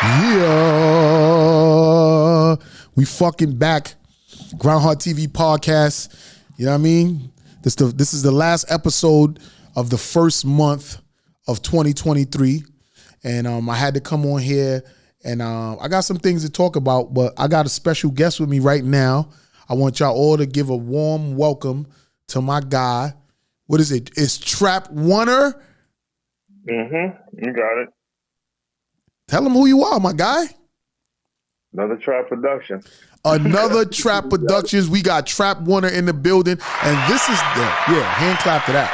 Yeah, we fucking back. Grindhard TV podcast. You know what I mean? This is the last episode of the first month of 2023, and I had to come on here, and I got some things to talk about, but I got a special guest with me right now. I want y'all all to give a warm welcome to my guy. What is it? It's Trap Oneer. You got it. Tell him who you are, my guy. Another Trap production. Another Trap Productions. We got Trap Oneer in the building. And this is hand clap to that.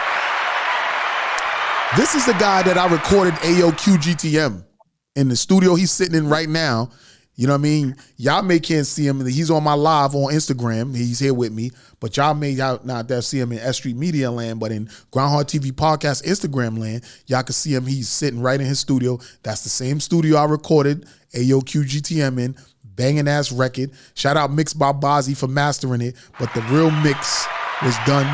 This is the guy that I recorded AOQGTM in the studio he's sitting in right now. You know what I mean? Y'all can't see him. He's on my live on Instagram. He's here with me. But y'all may not see him in S.STREET Media land, but in Grindhard TV Podcast Instagram land, y'all can see him. He's sitting right in his studio. That's the same studio I recorded AOQGTM in. Banging ass record. Shout out Mixed by Bazzi for mastering it. But the real mix was done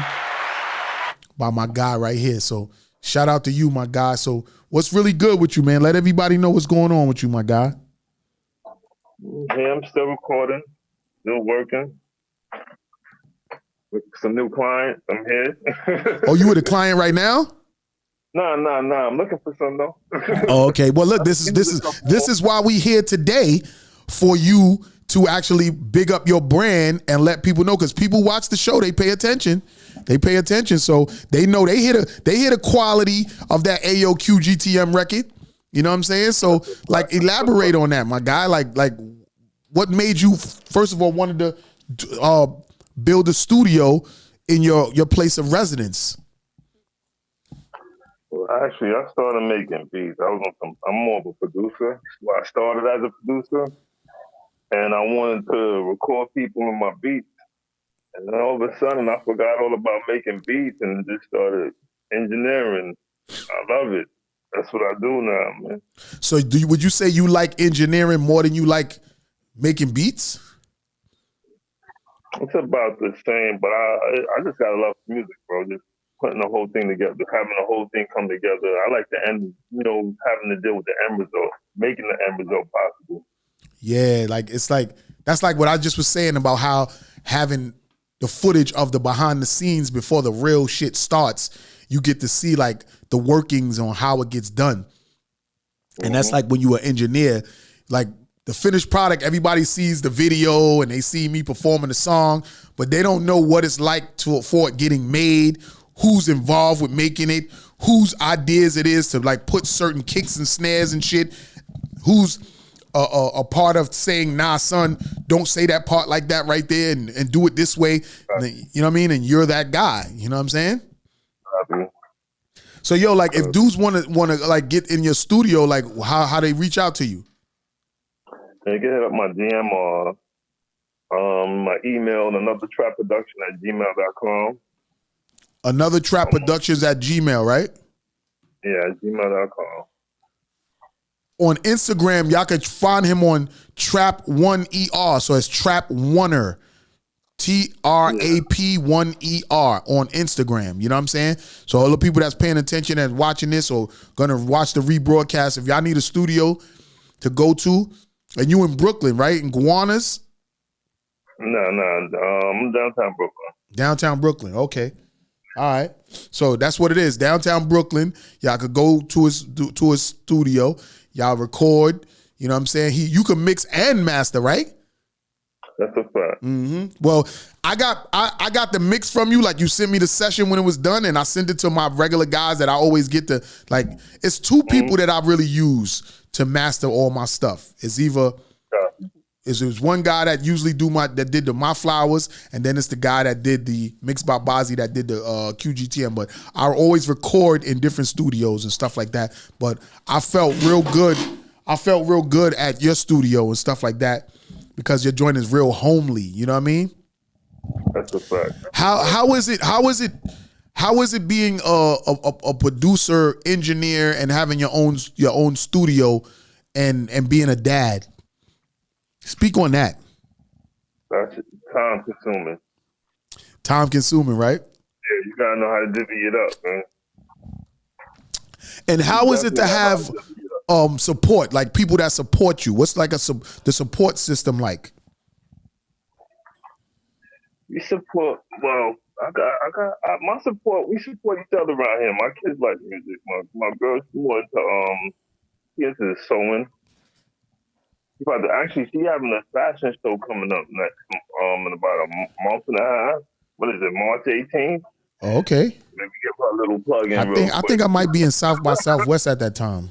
by my guy right here. So shout out to you, my guy. So what's really good with you, man? Let everybody know what's going on with you, my guy. Yeah, I'm still recording, still working with some new clients. I'm here. Oh, you with a client right now? No. I'm looking for some though. Oh, okay. Well, look, this is why we here today, for you to actually big up your brand and let people know, because people watch the show, they pay attention. So they know they hear the quality of that AOQGTM record. You know what I'm saying? So like, elaborate on that, my guy. Like what made you, first of all, wanted to build a studio in your place of residence? Well, actually, I started making beats. I'm more of a producer. Well, I started as a producer, and I wanted to record people in my beats. And then all of a sudden, I forgot all about making beats and just started engineering. I love it. That's what I do now, man. So would you say you like engineering more than you like making beats? It's about the same, but I just gotta love music, bro. Just putting the whole thing together, having the whole thing come together. I like the end, having to deal with the end result, making the end result possible. Yeah, that's like what I just was saying about how having the footage of the behind the scenes before the real shit starts, you get to see like the workings on how it gets done. And that's like when you are an engineer, like the finished product, everybody sees the video and they see me performing the song, but they don't know what it's like for it getting made, who's involved with making it, whose ideas it is to like put certain kicks and snares and shit, who's a part of saying, nah, son, don't say that part like that right there and do it this way. Right. You know what I mean? And you're that guy. You know what I'm saying? So yo, like if dudes wanna like get in your studio, like how they reach out to you? They can hit up my DM or my email, anothertrapproduction@gmail.com. Anothertrapproductions@gmail, right? Yeah, gmail.com. On Instagram, y'all can find him on Trap1ER. So it's Trap Oneer. TRAP1ER on Instagram. You know what I'm saying? So all the people that's paying attention and watching this or gonna watch the rebroadcast, if y'all need a studio to go to, and you in Brooklyn, right? In Gowanus? No, I'm downtown Brooklyn. Downtown Brooklyn, okay. All right. So that's what it is. Downtown Brooklyn. Y'all could go to his studio. Y'all record. You know what I'm saying? You can mix and master, right? That's a fact. Well, I got the mix from you. Like you sent me the session when it was done, and I sent it to my regular guys that I always get to. Like it's two people that I really use to master all my stuff. It's either there's one guy that usually did my flowers, and then it's the guy that did the Mixed by Bazzi that did the QGTM. But I always record in different studios and stuff like that. But I felt real good. At your studio and stuff like that, because your joint is real homely. You know what I mean? That's a fact. How is it being a producer, engineer, and having your own studio and being a dad? Speak on that. That's time consuming. Time consuming, right? Yeah, you gotta know how to divvy it up, man. And how is it to have support, like people that support you? What's like the support system like? We support. Well, my support. We support each other around here. My kids like music. My girl, she wants to she into sewing. She having a fashion show coming up next in about a month and a half. What is it, March 18th? Oh, okay. Maybe give her a little plug in I think I might be in South by Southwest at that time.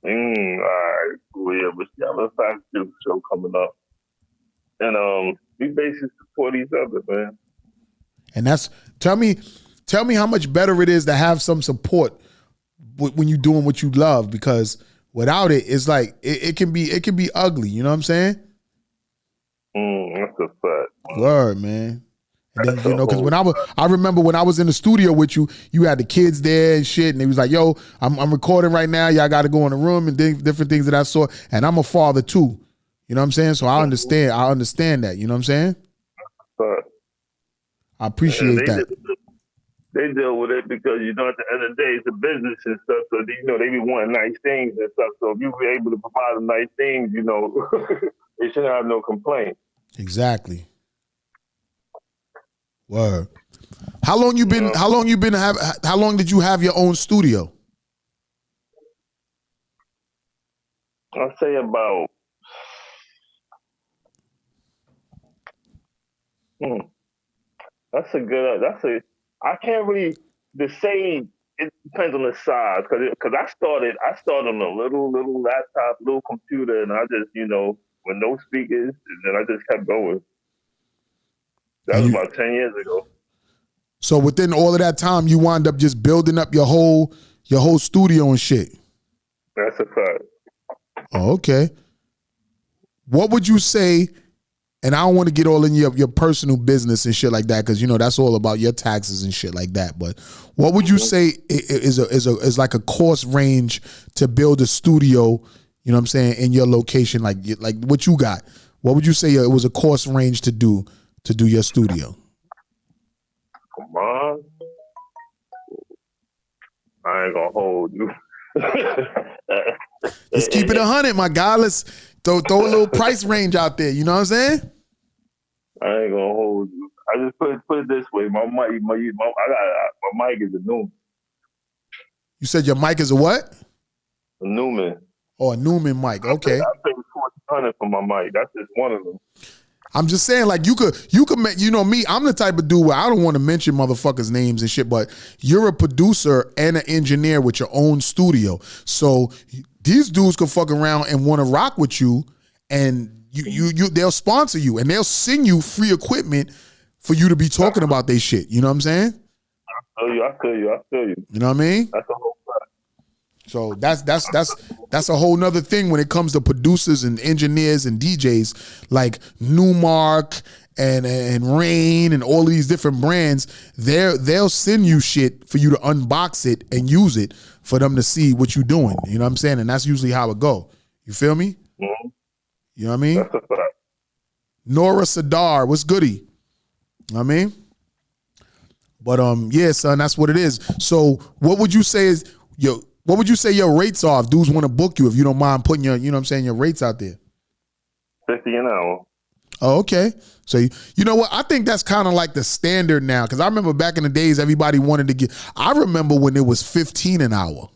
All right, cool, yeah, but she having a fashion show coming up, and we basically support each other, man. And that's tell me how much better it is to have some support when you're doing what you love, because without it, it's like it can be ugly. You know what I'm saying? That's a fact. Word, man. And then, because I remember when I was in the studio with you, you had the kids there and shit, and they was like, "Yo, I'm recording right now. Y'all got to go in the room," and different things that I saw. And I'm a father too. You know what I'm saying? So I understand. I understand that. You know what I'm saying? But I appreciate that. They deal with it because, at the end of the day, it's a business and stuff. So, they be wanting nice things and stuff. So if you be able to provide them nice things, they shouldn't have no complaint. Exactly. Word. How long you been? How long did you have your own studio? I'll say about. I can't really say. It depends on the size, because I started on a little laptop, little computer, and I just with no speakers, and then I just kept going. That was about 10 years ago. So within all of that time, you wind up just building up your whole studio and shit. That's a fact. Oh, okay. What would you say? And I don't want to get all in your personal business and shit like that, because that's all about your taxes and shit like that. But what would you say is like a cost range to build a studio? You know what I'm saying, in your location, like what you got? What would you say it was a cost range to do your studio? Come on, I ain't gonna hold you. Let's keep it 100, my guy. Let's throw a little price range out there. You know what I'm saying? I ain't gonna hold you. I just put it this way. My mic is a Newman. You said your mic is a what? A Newman. Oh, a Newman mic. Okay. I paid $1,400 for my mic. That's just one of them. I'm just saying, like, you could me, I'm the type of dude where I don't want to mention motherfuckers' names and shit, but you're a producer and an engineer with your own studio. So these dudes could fuck around and want to rock with you, and they'll sponsor you and they'll send you free equipment for you to be talking about their shit. You know what I'm saying? I feel you. You know what I mean? That's a whole fact. So that's a whole nother thing when it comes to producers and engineers and DJs like Newmark and Rain and all of these different brands. They'll send you shit for you to unbox it and use it for them to see what you're doing. You know what I'm saying? And that's usually how it go. You feel me? Mm-hmm. You know what I mean? That's a fact. Nora Sadar, what's goody? You know what I mean? But yeah, son, that's what it is. So what would you say is what would you say your rates are if dudes want to book you, if you don't mind putting your, you know what I'm saying, your rates out there? $50 an hour. Oh, okay. So you know what? I think that's kind of like the standard now, because I remember back in the days everybody wanted to get. I remember when it was 15 an hour.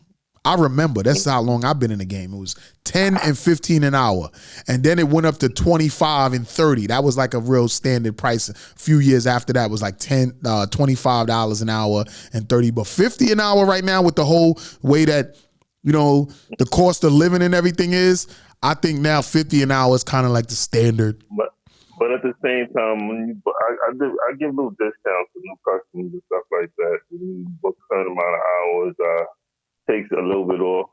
I remember that's how long I've been in the game. It was 10 and 15 an hour. And then it went up to 25 and 30. That was like a real standard price. A few years after that was like $25 an hour and 30. But 50 an hour right now with the whole way that, the cost of living and everything is, I think now 50 an hour is kind of like the standard. But at the same time, I give little discounts to new customers and stuff like that. When you book a certain amount of hours, takes a little bit off.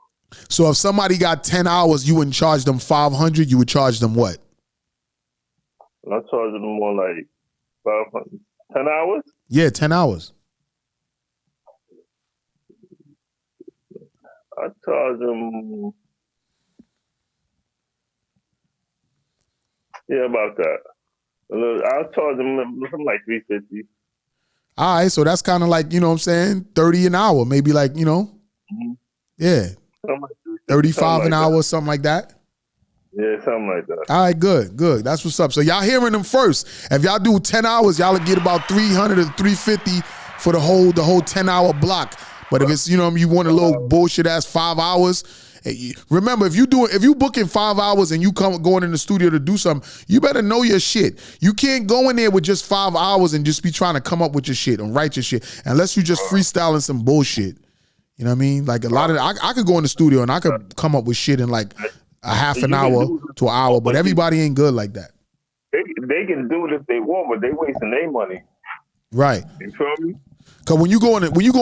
So if somebody got 10 hours, you wouldn't charge them $500, you would charge them what? I charge them more like 500. 10 hours? Yeah, 10 hours. I charge them, about that. I'll charge them something like $350. All right, so that's kind of like, you know what I'm saying, 30 an hour, maybe like, Mm-hmm. Yeah. Something like 35 an hour, something like that? Yeah, something like that. All right, good. That's what's up. So y'all hearing them first. If y'all do 10 hours, y'all will get about 300 to 350 for the whole 10-hour block. But if it's, you want a little bullshit ass 5 hours, remember, if you booking 5 hours and you going in the studio to do something, you better know your shit. You can't go in there with just 5 hours and just be trying to come up with your shit and write your shit unless you just freestyling some bullshit. You know what I mean? Like a lot of I could go in the studio and I could come up with shit in like a half an hour to an hour, but everybody ain't good like that. They can do it if they want, but they wasting their money. Right. You feel me? Cause when you go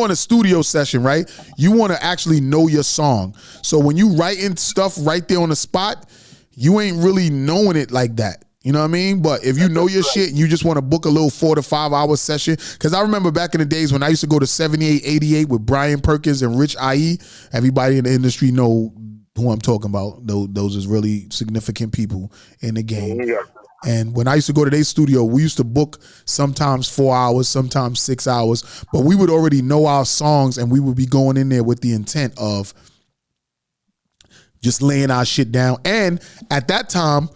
in a studio session, right, you want to actually know your song. So when you writing stuff right there on the spot, you ain't really knowing it like that. You know what I mean? But if you know your shit and you just want to book a little 4 to 5 hour session, because I remember back in the days when I used to go to 7888 with Brian Perkins and Rich IE, everybody in the industry know who I'm talking about. Those is really significant people in the game. Yeah. And when I used to go to their studio, we used to book sometimes 4 hours, sometimes 6 hours, but we would already know our songs and we would be going in there with the intent of just laying our shit down. And at that time,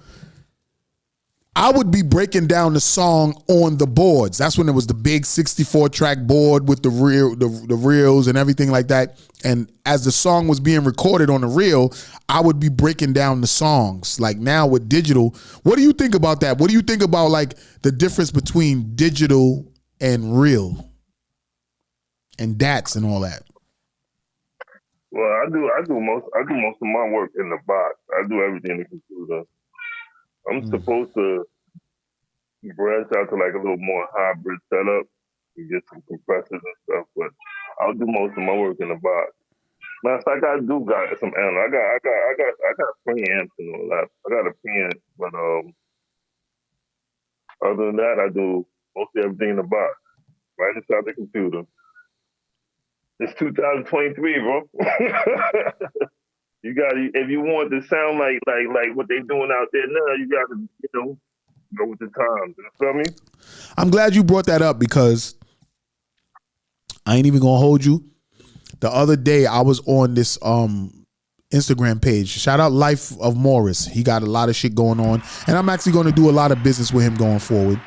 I would be breaking down the song on the boards. That's when it was the big 64 track board with the reels and everything like that. And as the song was being recorded on the reel, I would be breaking down the songs. Like now with digital, what do you think about that? What do you think about like the difference between digital and real and DATs and all that? Well, I do most of my work in the box. I do everything in the computer. I'm supposed to branch out to like a little more hybrid setup and get some compressors and stuff, but I'll do most of my work in the box. Now, I got some amps. I got preamps and all that. I got a preamp, but other than that, I do mostly everything in the box, right inside the computer. It's 2023, bro. You got, if you want to sound like what they doing out there now, you got to, go with the times. You feel me? I'm glad you brought that up because I ain't even gonna hold you. The other day I was on this Instagram page. Shout out Life of Morris. He got a lot of shit going on, and I'm actually going to do a lot of business with him going forward.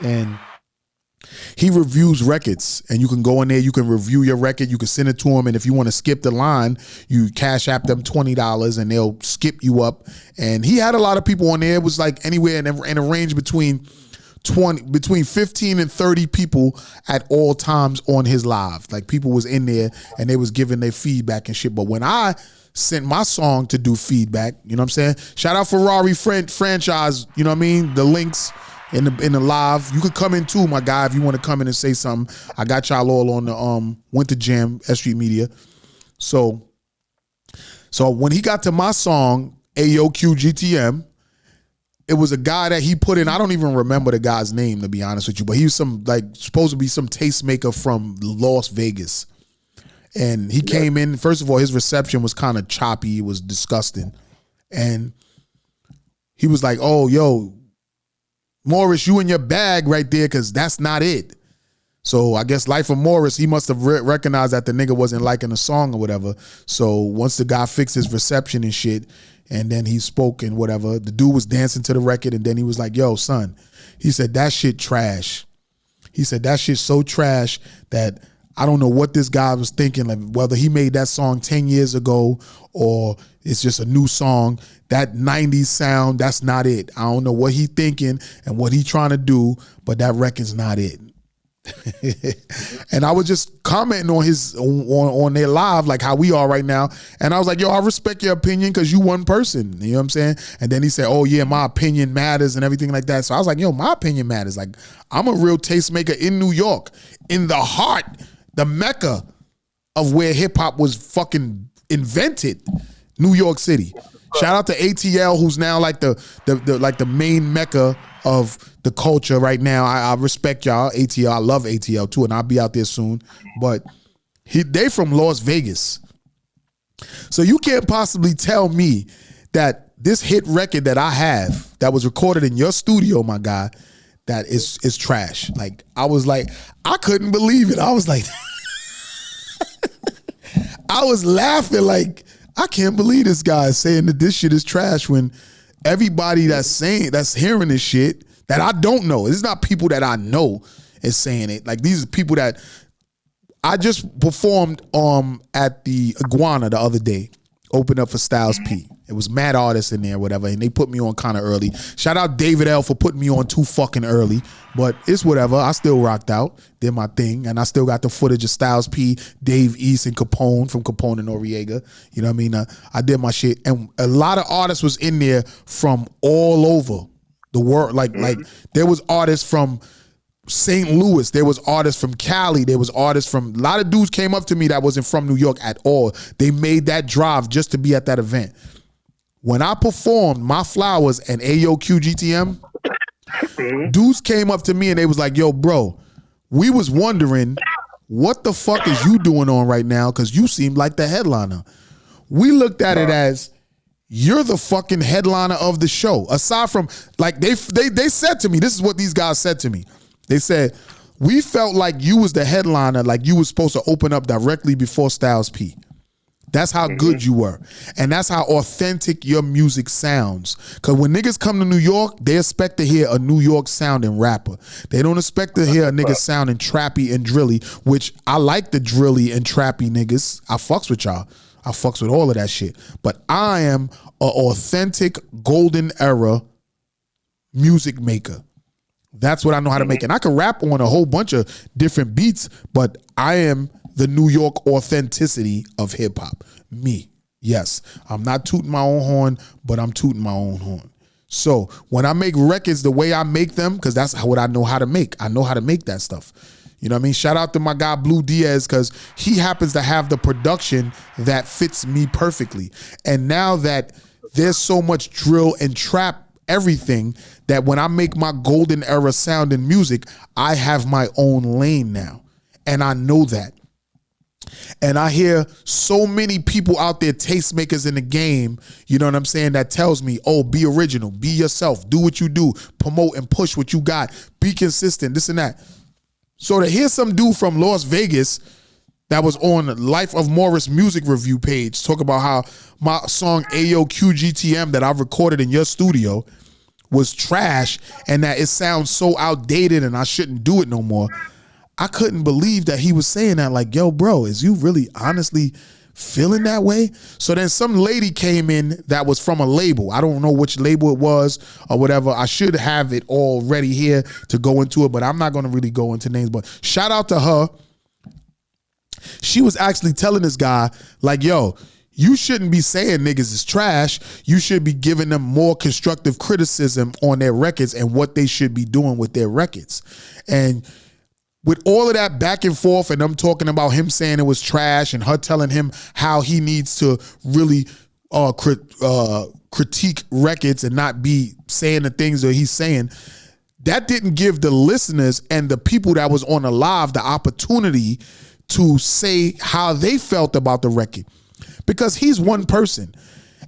And he reviews records, and you can go in there, you can review your record, you can send it to him, and if you want to skip the line, you cash app them $20 and they'll skip you up. And he had a lot of people on there. It was like anywhere in a range between 15 and 30 people at all times on his live. Like people was in there and they was giving their feedback and shit. But when I sent my song to do feedback, you know what I'm saying? Shout out Ferrari franchise, you know what I mean? The links in the live. You could come in too, my guy, if you want to come in and say something. I got y'all all on the Winter Jam, S.STREET Media. So when he got to my song, AOQ GTM, it was a guy that he put in. I don't even remember the guy's name, to be honest with you, but he was supposed to be some tastemaker from Las Vegas. And he came in, first of all, his reception was kind of choppy. It was disgusting. And he was like, oh, yo, Morris, you in your bag right there, because that's not it. So I guess Life of Morris, he must have recognized that the nigga wasn't liking the song or whatever. So once the guy fixed his reception and shit, and then he spoke and whatever, the dude was dancing to the record, and then he was like, yo, son, he said, that shit trash. He said, that shit so trash that I don't know what this guy was thinking, like whether he made that song 10 years ago or it's just a new song. That 90s sound, that's not it. I don't know what he thinking and what he trying to do, but that record's not it. And I was just commenting on on their live, like how we are right now. And I was like, yo, I respect your opinion because you one person. You know what I'm saying? And then he said, oh yeah, my opinion matters and everything like that. So I was like, yo, my opinion matters. Like, I'm a real tastemaker in New York, in the heart, the mecca of where hip hop was fucking invented, New York City. Shout out to ATL, who's now like the main mecca of the culture right now. I respect y'all, ATL. I love ATL too, and I'll be out there soon. But they from Las Vegas. So you can't possibly tell me that this hit record that I have that was recorded in your studio, my guy, that is trash. Like, I was like, I couldn't believe it. I was like, I was laughing like, I can't believe this guy is saying that this shit is trash when everybody that's hearing this shit that I don't know. It's not people that I know is saying it. Like these are people that I just performed at the Iguana the other day, opened up for Styles P. It was mad artists in there, whatever, and they put me on kind of early. Shout out David L for putting me on too fucking early, but it's whatever. I still rocked out, did my thing, and I still got the footage of Styles P, Dave East, and Capone from Capone and Noriega. You know what I mean? I did my shit, and a lot of artists was in there from all over the world. Like there was artists from St. Louis, there was artists from Cali, there was artists from, a lot of dudes came up to me that wasn't from New York at all. They made that drive just to be at that event. When I performed My Flowers and AOQ GTM, dudes came up to me and they was like, yo, bro, we was wondering what the fuck is you doing on right now, because you seem like the headliner. We looked at it as, you're the fucking headliner of the show. Aside from, like, they said to me, this is what these guys said to me. They said, we felt like you was the headliner, like you was supposed to open up directly before Styles P. That's how good you were. And that's how authentic your music sounds. Because when niggas come to New York, they expect to hear a New York sounding rapper. They don't expect to hear a nigga sounding trappy and drilly, which I like the drilly and trappy niggas. I fucks with y'all. I fucks with all of that shit. But I am an authentic golden era music maker. That's what I know how to make. And I can rap on a whole bunch of different beats, but I am the New York authenticity of hip hop. Me. Yes. I'm not tooting my own horn, but I'm tooting my own horn. So when I make records the way I make them, because that's what I know how to make. I know how to make that stuff. You know what I mean? Shout out to my guy Blue Diaz, because he happens to have the production that fits me perfectly. And now that there's so much drill and trap everything, that when I make my golden era sound in music, I have my own lane now. And I know that. And I hear so many people out there, tastemakers in the game, you know what I'm saying, that tells me, oh, be original, be yourself, do what you do, promote and push what you got, be consistent, this and that. So to hear some dude from Las Vegas that was on Life of Morris music review page talk about how my song AOQ GTM that I recorded in your studio was trash and that it sounds so outdated and I shouldn't do it no more, I couldn't believe that he was saying that. Like, yo, bro, is you really honestly feeling that way? So then some lady came in that was from a label. I don't know which label it was or whatever. I should have it all ready here to go into it, but I'm not going to really go into names. But shout out to her. She was actually telling this guy, like, yo, you shouldn't be saying niggas is trash. You should be giving them more constructive criticism on their records and what they should be doing with their records. And with all of that back and forth and them talking about him saying it was trash and her telling him how he needs to really critique records and not be saying the things that he's saying, that didn't give the listeners and the people that was on the live the opportunity to say how they felt about the record. Because he's one person.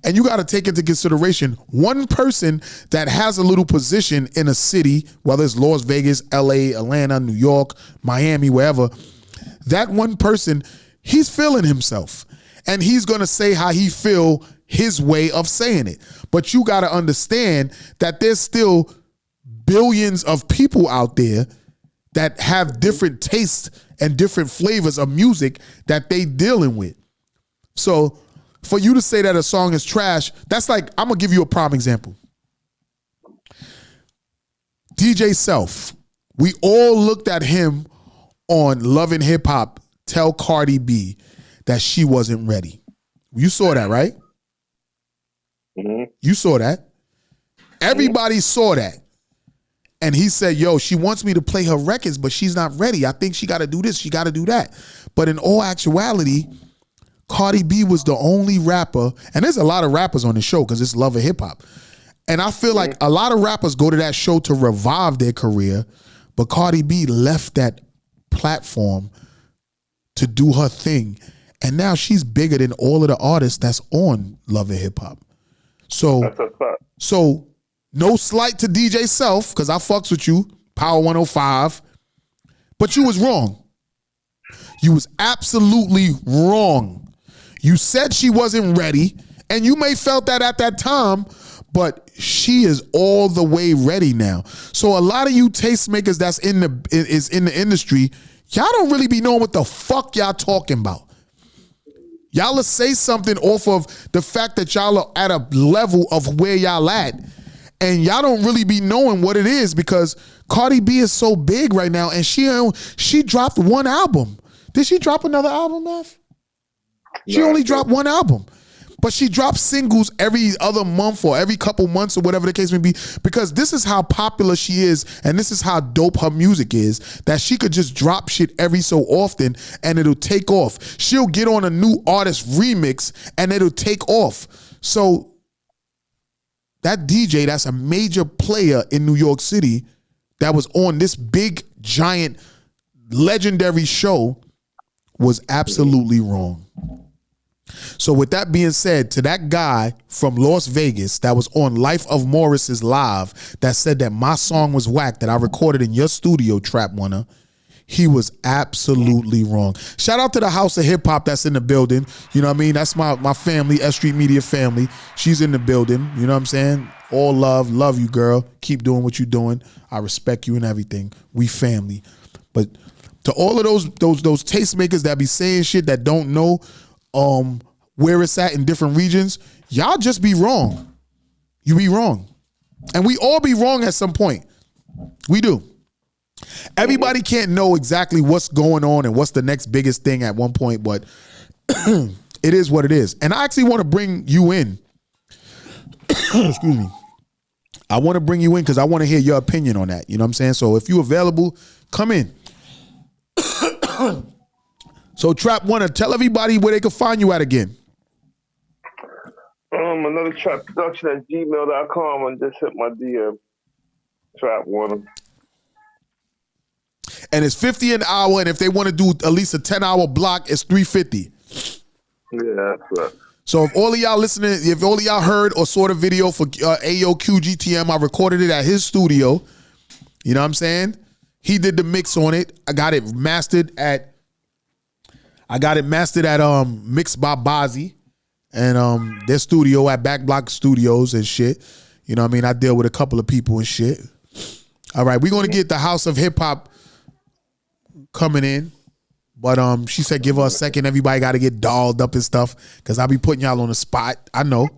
And you got to take into consideration one person that has a little position in a city, whether it's Las Vegas, LA, Atlanta, New York, Miami, wherever. That one person, he's feeling himself. And he's going to say how he feel his way of saying it. But you got to understand that there's still billions of people out there that have different tastes and different flavors of music that they dealing with. So for you to say that a song is trash, that's like, I'm going to give you a prime example. DJ Self. We all looked at him on Love and Hip Hop tell Cardi B that she wasn't ready. You saw that, right? Mm-hmm. You saw that. Everybody saw that. And he said, yo, she wants me to play her records, but she's not ready. I think she got to do this. She got to do that. But in all actuality, Cardi B was the only rapper, and there's a lot of rappers on the show because it's Love of Hip Hop. And I feel like a lot of rappers go to that show to revive their career, but Cardi B left that platform to do her thing. And now she's bigger than all of the artists that's on Love of Hip Hop. So no slight to DJ Self, because I fucks with you, Power 105, but you was wrong. You was absolutely wrong. You said she wasn't ready, and you may felt that at that time, but she is all the way ready now. So a lot of you tastemakers that's in the industry, y'all don't really be knowing what the fuck y'all talking about. Y'all will say something off of the fact that y'all are at a level of where y'all at, and y'all don't really be knowing what it is, because Cardi B is so big right now, and she dropped one album. Did she drop another album, Mav? She only dropped one album. But she drops singles every other month or every couple months or whatever the case may be, because this is how popular she is, and this is how dope her music is, that she could just drop shit every so often and it'll take off. She'll get on a new artist remix and it'll take off. So that DJ that's a major player in New York City that was on this big, giant, legendary show was absolutely wrong. So with that being said, to that guy from Las Vegas that was on Life of Morris's live that said that my song was whack, that I recorded in your studio, Trap Winner, he was absolutely wrong. Shout out to the House of Hip Hop that's in the building. You know what I mean? That's my family, S.STREET Media family. She's in the building. You know what I'm saying? All love you, girl. Keep doing what you're doing. I respect you and everything. We family. But to all of those tastemakers that be saying shit that don't know where it's at in different regions, y'all just be wrong. You be wrong. And we all be wrong at some point. We do. Everybody can't know exactly what's going on and what's the next biggest thing at one point, but it is what it is. And I actually want to bring you in. Excuse me. I want to bring you in because I want to hear your opinion on that. You know what I'm saying? So if you're available, come in. So Trap Winner, tell everybody where they can find you at again. Another Trap Production at gmail.com, and just hit my DM. Trap Winner. And it's $50 an hour, and if they want to do at least a 10-hour block, it's $350. Yeah, that's right. So if all of y'all listening, if all of y'all heard or saw the video for AOQ GTM, I recorded it at his studio. You know what I'm saying? He did the mix on it. I got it mastered at Mixed by Bazzi and their studio at Back Block Studios and shit. You know what I mean? I deal with a couple of people and shit. All right, we're going to get the House of Hip Hop coming in. But she said give her a second. Everybody got to get dolled up and stuff because I be putting y'all on the spot. I know.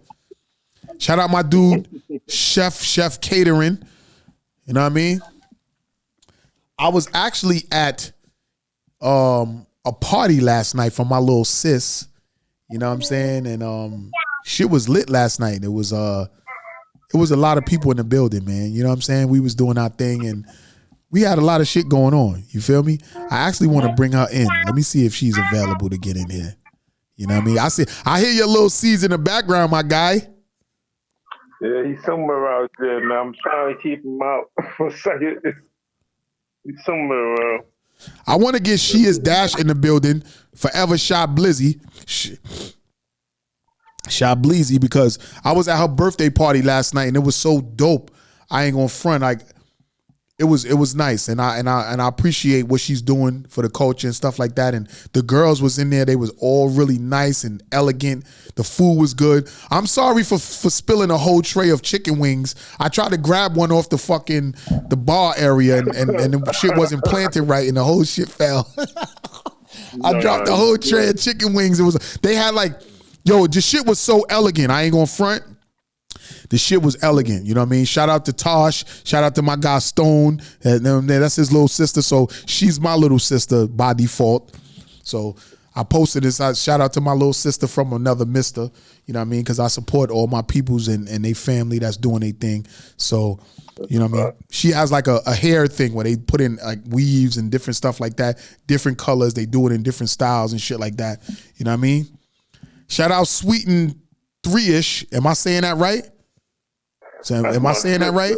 Shout out my dude, Chef Catering. You know what I mean? I was actually at a party last night for my little sis. You know what I'm saying? And shit was lit last night. It was a lot of people in the building, man. You know what I'm saying? We was doing our thing and we had a lot of shit going on. You feel me? I actually want to bring her in. Let me see if she's available to get in here. You know what I mean? I hear your little C's in the background, my guy. Yeah, he's somewhere out there, man. I'm trying to keep him out for a second. He's somewhere around. I want to get She Is Dash in the building. Forever Shot Blizzy. Shot Blizzy, because I was at her birthday party last night and it was so dope. I ain't gonna front. Like it was nice, and I appreciate what she's doing for the culture and stuff like that. And the girls was in there; they was all really nice and elegant. The food was good. I'm sorry for spilling a whole tray of chicken wings. I tried to grab one off the bar area, and the shit wasn't planted right, and the whole shit fell. I dropped the whole tray of chicken wings. They had like, the shit was so elegant. I ain't gonna front. The shit was elegant, you know what I mean? Shout out to Tosh. Shout out to my guy Stone. That's his little sister, so she's my little sister by default. So I posted this. Shout out to my little sister from another mister, you know what I mean? Because I support all my peoples and they family that's doing their thing. So, you know what I mean? She has like a hair thing where they put in like weaves and different stuff like that, different colors. They do it in different styles and shit like that. You know what I mean? Shout out Sweeten 3-ish. Am I saying that right? So am I saying that right?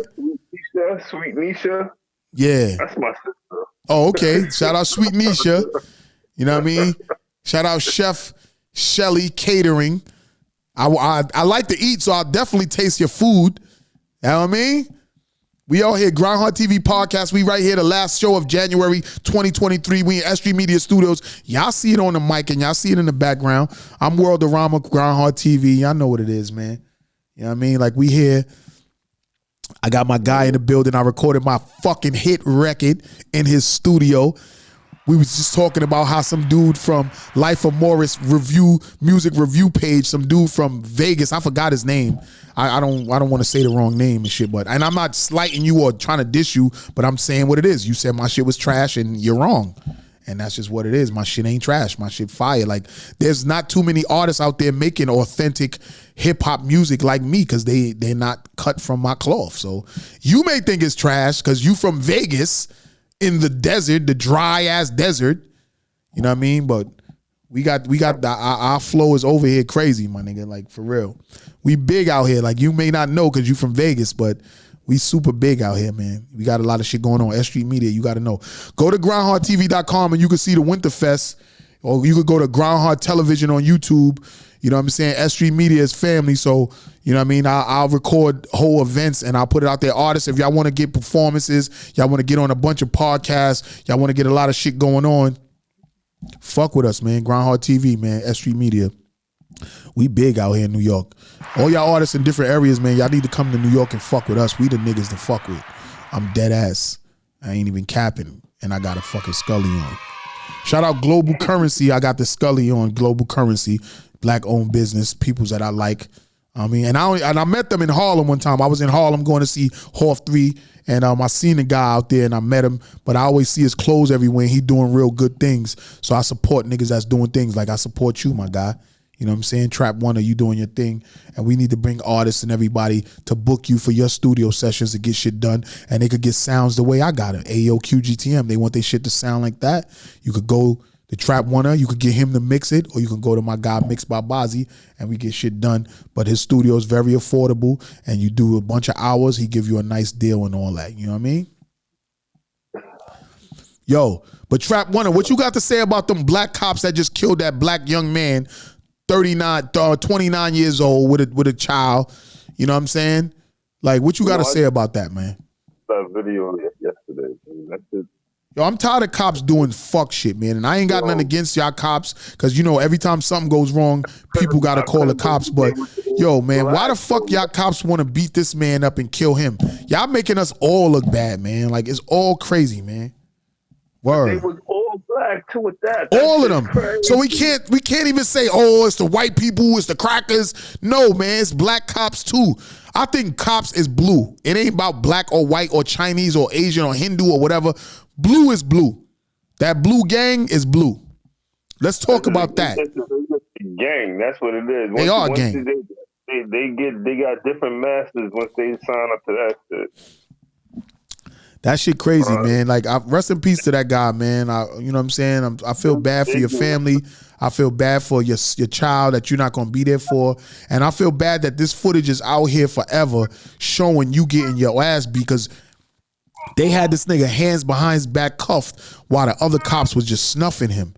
Sweet Nisha. Yeah. That's my sister. Oh, okay. Shout out Sweet Nisha. You know what I mean? Shout out Chef Shelly Catering. I like to eat, so I'll definitely taste your food. You know what I mean? We out here, Grindhard TV podcast. We right here, the last show of January 2023. We in S.STREET Media Studios. Y'all see it on the mic and y'all see it in the background. I'm Worldorama, Grindhard TV. Y'all know what it is, man. You know what I mean? Like, we here. I got my guy in the building. I recorded my fucking hit record in his studio. We was just talking about how some dude from Life of Morris music review page, some dude from Vegas, I forgot his name. I don't want to say the wrong name and shit, and I'm not slighting you or trying to diss you, but I'm saying what it is. You said my shit was trash and you're wrong. And that's just what it is. My shit ain't trash. My shit fire. Like, there's not too many artists out there making authentic hip hop music like me because they're not cut from my cloth. So you may think it's trash because you from Vegas in the desert, the dry ass desert. You know what I mean? But we got our flow is over here crazy, my nigga. Like, for real. We big out here. Like, you may not know because you from Vegas, but we super big out here, man. We got a lot of shit going on. S.STREET Media, you got to know. Go to grindhardtv.com and you can see the Winterfest. Or you could go to Grindhard Television on YouTube. You know what I'm saying? S.STREET Media is family. So, you know what I mean? I'll record whole events and I'll put it out there. Artists, if y'all want to get performances, y'all want to get on a bunch of podcasts, y'all want to get a lot of shit going on, fuck with us, man. Grindhard TV, man. S.STREET Media. We big out here in New York. All y'all artists in different areas, man, y'all need to come to New York and fuck with us. We the niggas to fuck with. I'm dead ass. I ain't even capping. And I got a fucking Scully on. Shout out Global Currency. I got the Scully on Global Currency. Black owned business. Peoples that I like. I mean, and I met them in Harlem one time. I was in Harlem going to see Horf 3. And I seen a guy out there and I met him, but I always see his clothes everywhere and he doing real good things. So I support niggas that's doing things like I support you, my guy. You know what I'm saying? Trap One, are you doing your thing? And we need to bring artists and everybody to book you for your studio sessions to get shit done. And they could get sounds the way I got it. AO QGTM. They want their shit to sound like that. You could go to Trap One, you could get him to mix it, or you can go to my guy Mixed by Bazzi and we get shit done. But his studio is very affordable and you do a bunch of hours, he give you a nice deal and all that. You know what I mean? Yo, but Trap One, what you got to say about them black cops that just killed that black young man, 29 years old with a child? You know what I'm saying? Like, what you got to say about that, man? That video yesterday. That's it. Yo, I'm tired of cops doing fuck shit, man. And I ain't got nothing against y'all cops because, you know, every time something goes wrong, people got to call the cops. But, yo, man, why the fuck y'all cops want to beat this man up and kill him? Y'all making us all look bad, man. Like, it's all crazy, man. Word. They was all black too with that. All of them. Crazy. So we can't even say, oh, it's the white people, it's the crackers. No, man, it's black cops too. I think cops is blue. It ain't about black or white or Chinese or Asian or Hindu or whatever. Blue is blue. That blue gang is blue. Let's talk about that. Gang, that's what it is. They are gang. They got different masters once they sign up to that shit. That shit crazy, man. Like, rest in peace to that guy, man. You know what I'm saying? I feel bad for your family. I feel bad for your child that you're not going to be there for. And I feel bad that this footage is out here forever showing you getting your ass beat because they had this nigga hands behind his back cuffed while the other cops was just snuffing him.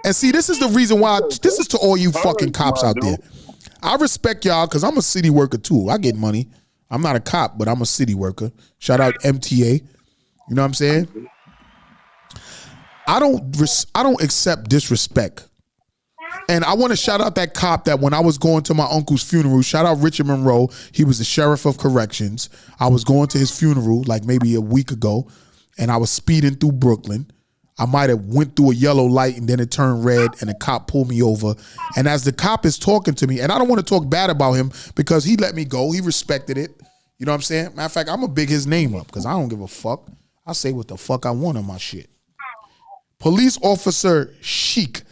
And see, this is the reason why, this is to all you fucking cops out there. I respect y'all because I'm a city worker too. I get money. I'm not a cop, but I'm a city worker. Shout out MTA. You know what I'm saying? I don't accept disrespect. And I want to shout out that cop that when I was going to my uncle's funeral, shout out Richard Monroe. He was the sheriff of corrections. I was going to his funeral like maybe a week ago, and I was speeding through Brooklyn. I might have went through a yellow light and then it turned red and the cop pulled me over. And as the cop is talking to me, and I don't want to talk bad about him because he let me go. He respected it. You know what I'm saying? Matter of fact, I'm going to big his name up because I don't give a fuck. I say what the fuck I want on my shit. Police Officer Sheik,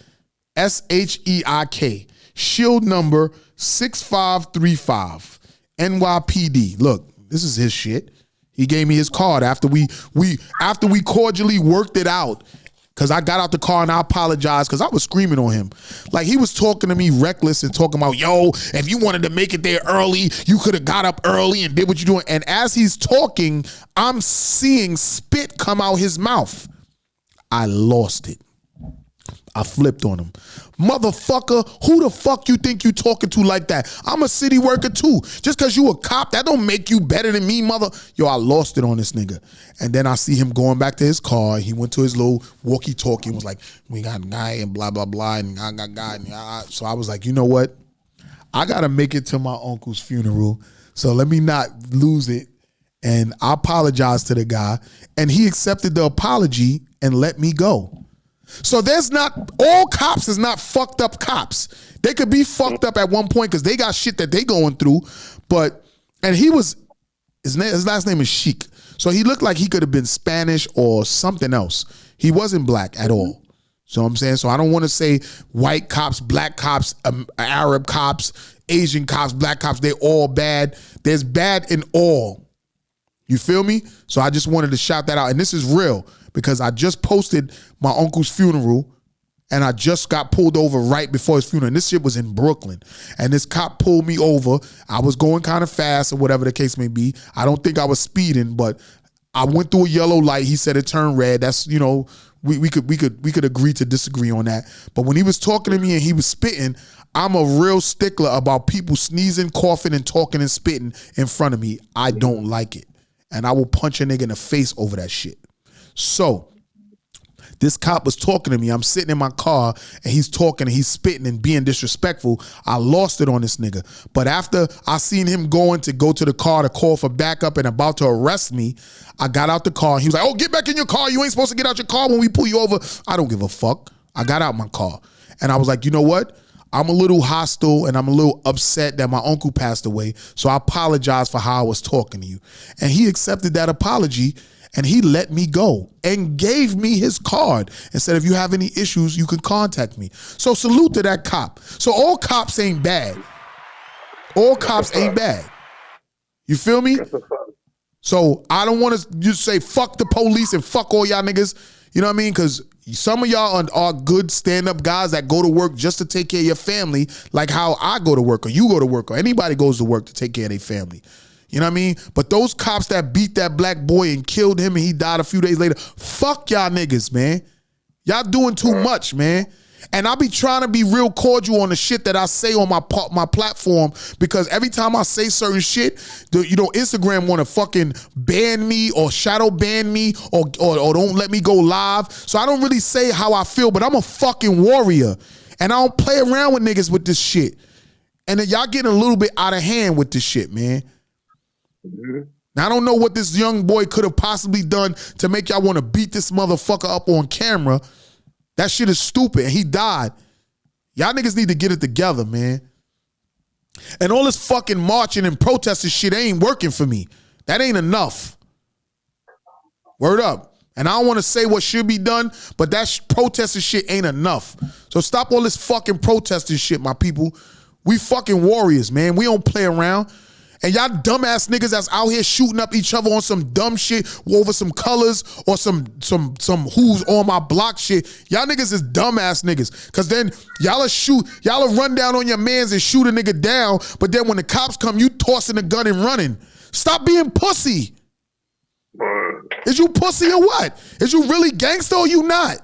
SHEIK, shield number 6535, NYPD. Look, this is his shit. He gave me his card after we cordially worked it out. Cause I got out the car and I apologized because I was screaming on him. Like he was talking to me reckless and talking about, yo, if you wanted to make it there early, you could have got up early and did what you're doing. And as he's talking, I'm seeing spit come out his mouth. I lost it. I flipped on him. Motherfucker, who the fuck you think you talking to like that? I'm a city worker too. Just cause you a cop, that don't make you better than me, mother. Yo, I lost it on this nigga. And then I see him going back to his car. He went to his little walkie-talkie and was like, we got a guy and blah, blah, blah. And I got guy. So I was like, you know what? I gotta make it to my uncle's funeral. So let me not lose it. And I apologized to the guy. And he accepted the apology and let me go. So there's not, all cops is not fucked up cops. They could be fucked up at one point because they got shit that they going through. But, and he was, his last name is Sheik. So he looked like he could have been Spanish or something else. He wasn't black at all. So I'm saying, so I don't want to say white cops, black cops, Arab cops, Asian cops, black cops, they're all bad. There's bad in all. You feel me? So I just wanted to shout that out. And this is real because I just posted my uncle's funeral and I just got pulled over right before his funeral. And this shit was in Brooklyn. And this cop pulled me over. I was going kind of fast or whatever the case may be. I don't think I was speeding, but I went through a yellow light. He said it turned red. That's, you know, we could agree to disagree on that. But when he was talking to me and he was spitting, I'm a real stickler about people sneezing, coughing, and talking and spitting in front of me. I don't like it. And I will punch a nigga in the face over that shit. So this cop was talking to me. I'm sitting in my car and he's talking and he's spitting and being disrespectful. I lost it on this nigga. But after I seen him go to the car to call for backup and about to arrest me, I got out the car. He was like, oh, get back in your car. You ain't supposed to get out your car when we pull you over. I don't give a fuck. I got out my car. And I was like, you know what? I'm a little hostile and I'm a little upset that my uncle passed away. So I apologize for how I was talking to you. And he accepted that apology and he let me go and gave me his card and said, if you have any issues, you can contact me. So salute to that cop. So all cops ain't bad. All cops ain't bad. You feel me? So I don't want to just say fuck the police and fuck all y'all niggas. You know what I mean? Because some of y'all are good stand-up guys that go to work just to take care of your family, like how I go to work or you go to work or anybody goes to work to take care of their family. You know what I mean? But those cops that beat that black boy and killed him and he died a few days later, fuck y'all niggas, man. Y'all doing too much, man. And I be trying to be real cordial on the shit that I say on my platform because every time I say certain shit, Instagram want to fucking ban me or shadow ban me or don't let me go live. So I don't really say how I feel, but I'm a fucking warrior. And I don't play around with niggas with this shit. And then y'all getting a little bit out of hand with this shit, man. Now, I don't know what this young boy could have possibly done to make y'all want to beat this motherfucker up on camera. That shit is stupid, and he died. Y'all niggas need to get it together, man. And all this fucking marching and protesting shit ain't working for me. That ain't enough. Word up. And I don't want to say what should be done, but that protesting shit ain't enough. So stop all this fucking protesting shit, my people. We fucking warriors, man. We don't play around. And y'all dumbass niggas that's out here shooting up each other on some dumb shit over some colors or some who's on my block shit. Y'all niggas is dumbass niggas. Cause then y'all run down on your mans and shoot a nigga down, but then when the cops come, you tossing the gun and running. Stop being pussy. Is you pussy or what? Is you really gangster or you not?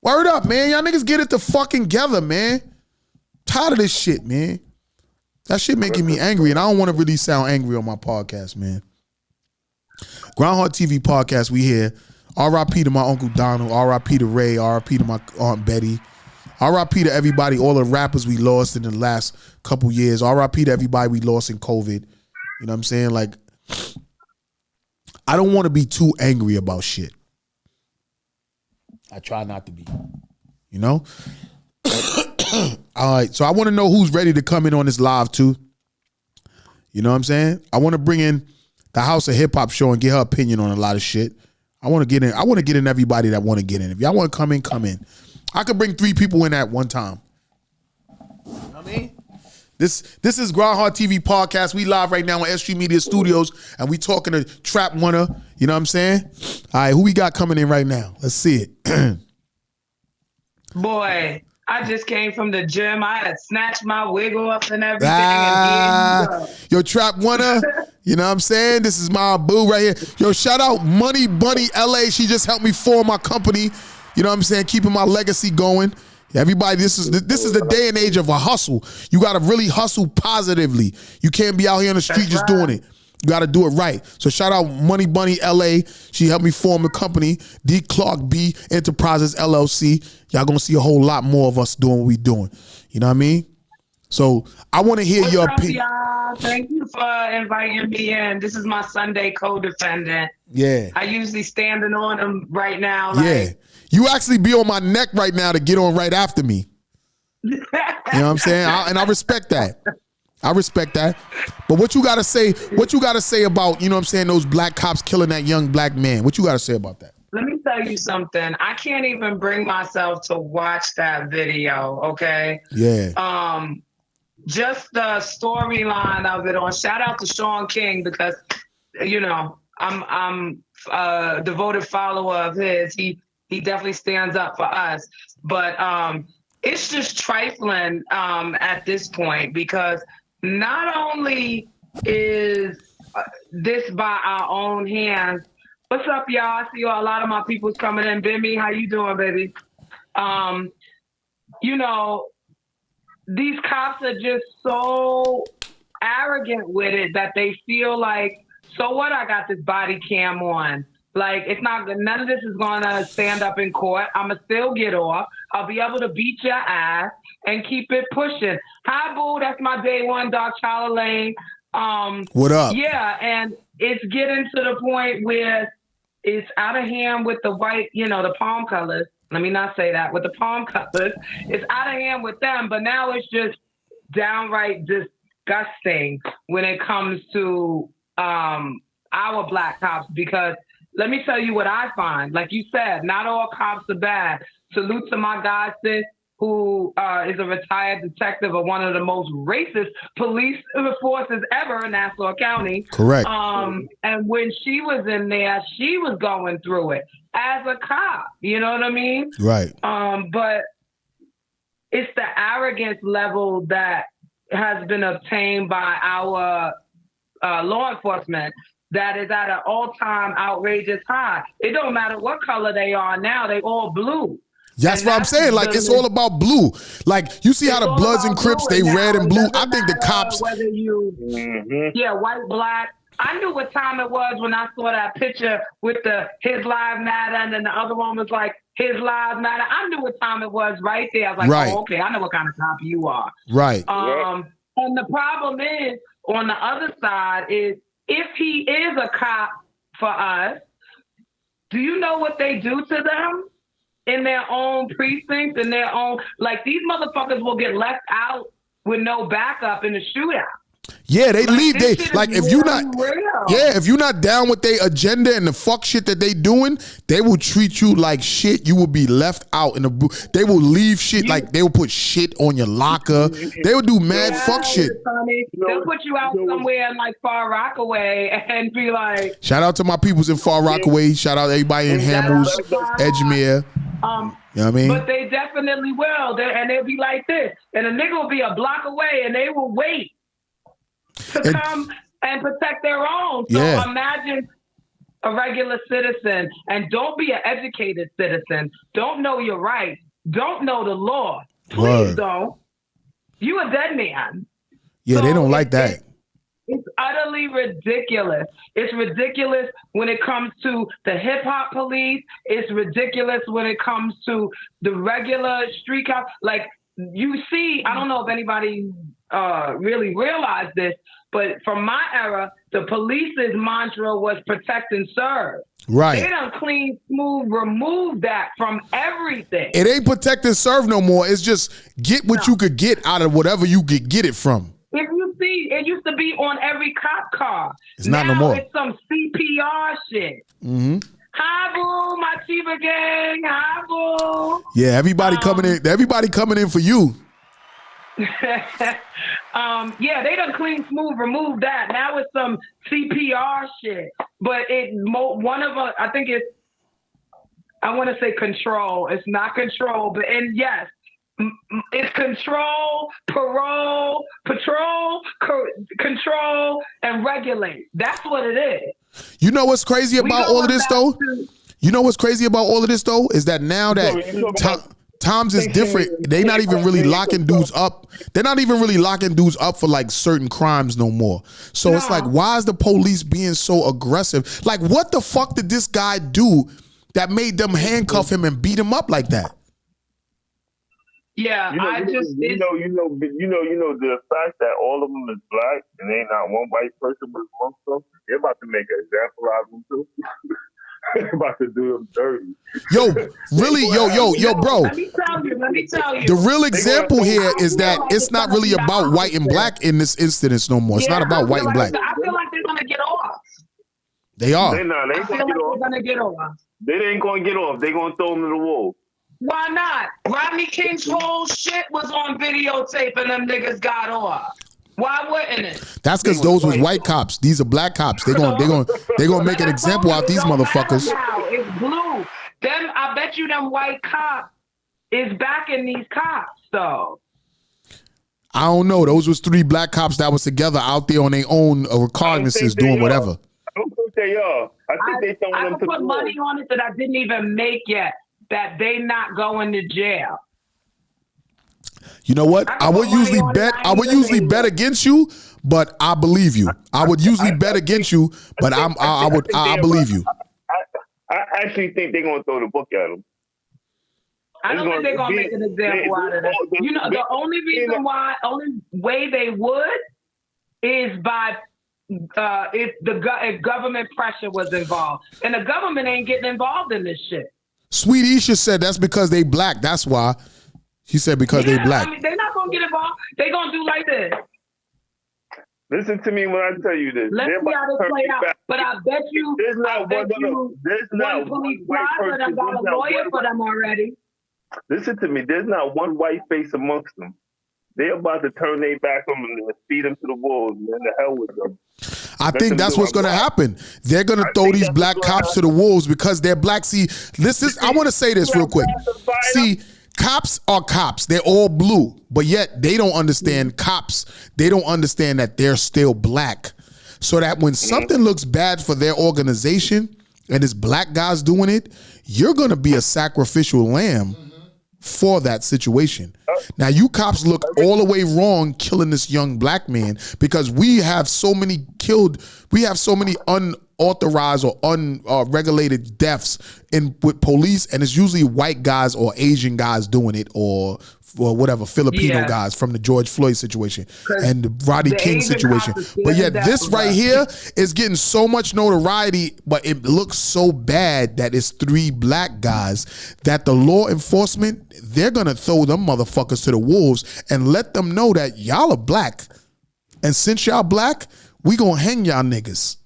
Word up, man. Y'all niggas get it the fucking together, man. Tired of this shit, man. That shit making me angry, and I don't want to really sound angry on my podcast, man. Grindhard TV podcast, we here. R.I.P. to my Uncle Donald. R.I.P. to Ray. R.I.P. to my Aunt Betty. R.I.P. to everybody, all the rappers we lost in the last couple years. R.I.P. to everybody we lost in COVID. You know what I'm saying? Like, I don't want to be too angry about shit. I try not to be, you know? All right, so I want to know who's ready to come in on this live too. You know what I'm saying? I want to bring in the House of Hip Hop show and get her opinion on a lot of shit. I want to get in everybody that want to get in. If y'all want to come in, come in. I could bring 3 people in at one time. You know what I mean? This is Grindhard TV podcast. We live right now on S.STREET Media Studios, and we talking to Trap Winner. You know what I'm saying? All right, who we got coming in right now? Let's see it. Boy, I just came from the gym. I had snatched my wiggle up and everything. Yo, Trap Winner, you know what I'm saying? This is my boo right here. Yo, shout out Money Bunny LA. She just helped me form my company. You You know what I'm saying? Keeping my legacy going. Everybody, this is the day and age of a hustle. You got to really hustle positively. You can't be out here on the street just doing it. You got to do it right. So shout out Money Bunny LA. She helped me form the company, D. Clark B Enterprises LLC. Y'all gonna see a whole lot more of us doing what we doing. You know what I mean? So I want to hear your opinion. Thank you for inviting me in. This is my Sunday co-defendant. Yeah. I usually standing on him right now. Yeah. You actually be on my neck right now to get on right after me. You know what I'm saying? And I respect that. I respect that. But what you gotta say about, you know what I'm saying, those black cops killing that young black man? What you gotta say about that? Let me tell you something. I can't even bring myself to watch that video, okay? Yeah. Just the storyline of it on. Shout out to Sean King because, you know, I'm a devoted follower of his. He definitely stands up for us. But it's just trifling at this point because not only is this by our own hands. What's up, y'all? I see a lot of my people's coming in. Bimmy, how you doing, baby? You know, these cops are just so arrogant with it that they feel like, so what? I got this body cam on. Like, it's not, none of this is going to stand up in court. I'm going to still get off. I'll be able to beat your ass and keep it pushing. Hi, boo. That's my day one, Doc Charlie Lane. What up? Yeah, and it's getting to the point where it's out of hand with the white, you know, the palm colors. Let me not say that. With the palm colors, it's out of hand with them, but now it's just downright disgusting when it comes to our black cops because let me tell you what I find. Like you said, not all cops are bad. Salute to my god sis, who is a retired detective of one of the most racist police forces ever in Nassau County. Correct. And when she was in there, she was going through it as a cop. You know what I mean? Right. But it's the arrogance level that has been obtained by our law enforcement that is at an all-time outrageous high. It don't matter what color they are now, they all blue. That's what I'm saying. Like, it's all about blue. Like, you see how the Bloods and Crips, they red and blue. I think the cops. Whether you, yeah, white, black. I knew what time it was when I saw that picture with the His Lives Matter, and then the other one was like His Lives Matter. I knew what time it was right there. I was like, right. Oh, okay, I know what kind of cop you are. Right. And the problem is, on the other side, is if he is a cop for us, do you know what they do to them? In their own precincts, in their own, like, these motherfuckers will get left out with no backup in the shootout. Yeah, they leave. They like if you not, real. Yeah, if you're not down with their agenda and the fuck shit that they doing, they will treat you like shit. You will be left out in the. They will leave shit like they will put shit on your locker. They will do mad fuck shit. They'll put you out somewhere in like Far Rockaway and be like. Shout out to my peoples in Far Rockaway. Shout out to everybody in Hamels, Edgemere. You know what I mean? But they definitely will. And they'll be like this. And a nigga will be a block away and they will wait to come and protect their own. So imagine a regular citizen, and don't be an educated citizen. Don't know your rights. Don't know the law. Please don't. You a dead man. Yeah, so they don't like that. It's utterly ridiculous. It's ridiculous when it comes to the hip hop police. It's ridiculous when it comes to the regular street cops. Like, you see, I don't know if anybody really realized this, but from my era, the police's mantra was protect and serve. Right. They done clean, smooth, remove that from everything. It ain't protect and serve no more. It's just get what you could get out of whatever you could get it from. If you see, it used to be on every cop car. It's not no more. It's some CPR shit. Mm-hmm. Hi, boo, my Chiba gang. Hi, boo. Yeah, everybody coming in. Everybody coming in for you. Yeah, they done clean, smooth, remove that. Now it's some CPR shit. But one of them, I think it's, I want to say control. It's not control, but, and yes, it's control, parole, patrol, control, and regulate. That's what it is. You know what's crazy about all of this, though? You know what's crazy about all of this though is that now that times is different, they not even really locking dudes up. They're not even really locking dudes up for like certain crimes no more. So it's like, why is the police being so aggressive? Like, what the fuck did this guy do that made them handcuff him and beat him up like that? Yeah, the fact that all of them is black and ain't not one white person was amongst them. They're about to make an example out of them too. They're about to do them dirty. Yo, really, yo, bro. Let me tell you. The real example here is that it's not really about white and black in this instance no more. It's not about white and black. I feel like they're gonna get off. They are. They're not. They ain't gonna get off. They ain't gonna get off. They gonna throw them to the wolves. Why not? Rodney King's whole shit was on videotape and them niggas got off. Why wouldn't it? That's because those was white cops. These are black cops. They're gonna make an example out these motherfuckers. It's blue. I bet you them white cops is backing these cops though. I don't know. Those was 3 black cops that was together out there on their own recognizances doing whatever. I don't think they are. I think they throwing them to put money on it that I didn't even make yet. That they not going to jail. You know what? I would usually bet against you, but I believe you. I would usually bet against you, but I believe you. I actually think they're gonna throw the book at them. I don't think they're gonna make an example out of that. You know, the only way they would is by if government pressure was involved, and the government ain't getting involved in this shit. Sweet Isha said that's because they black. That's why. She said because they black. I mean, they're not gonna get involved. They're gonna do like this. Listen to me when I tell you this. Let's see how this play out. But I bet you, there's not one police white person. Got a lawyer for them already. Listen to me. There's not one white face amongst them. They're about to turn their back on them and feed them to the wolves and the hell with them. I think that's what's going to happen. They're going to throw these black cops to the wolves because they're black. See, I want to say this real quick. See, cops are cops. They're all blue, but yet they don't understand cops. They don't understand that they're still black. So that when something looks bad for their organization and it's black guys doing it, you're going to be a sacrificial lamb for that situation. Now, you cops look all the way wrong killing this young black man because we have so many unauthorized or unregulated deaths with police, and it's usually white guys or Asian guys doing it or whatever, Filipino guys from the George Floyd situation and the Rodney King situation. But yet this right here is getting so much notoriety, but it looks so bad that it's 3 black guys that the law enforcement, they're going to throw them motherfuckers to the wolves and let them know that y'all are black. And since y'all black, we going to hang y'all niggas.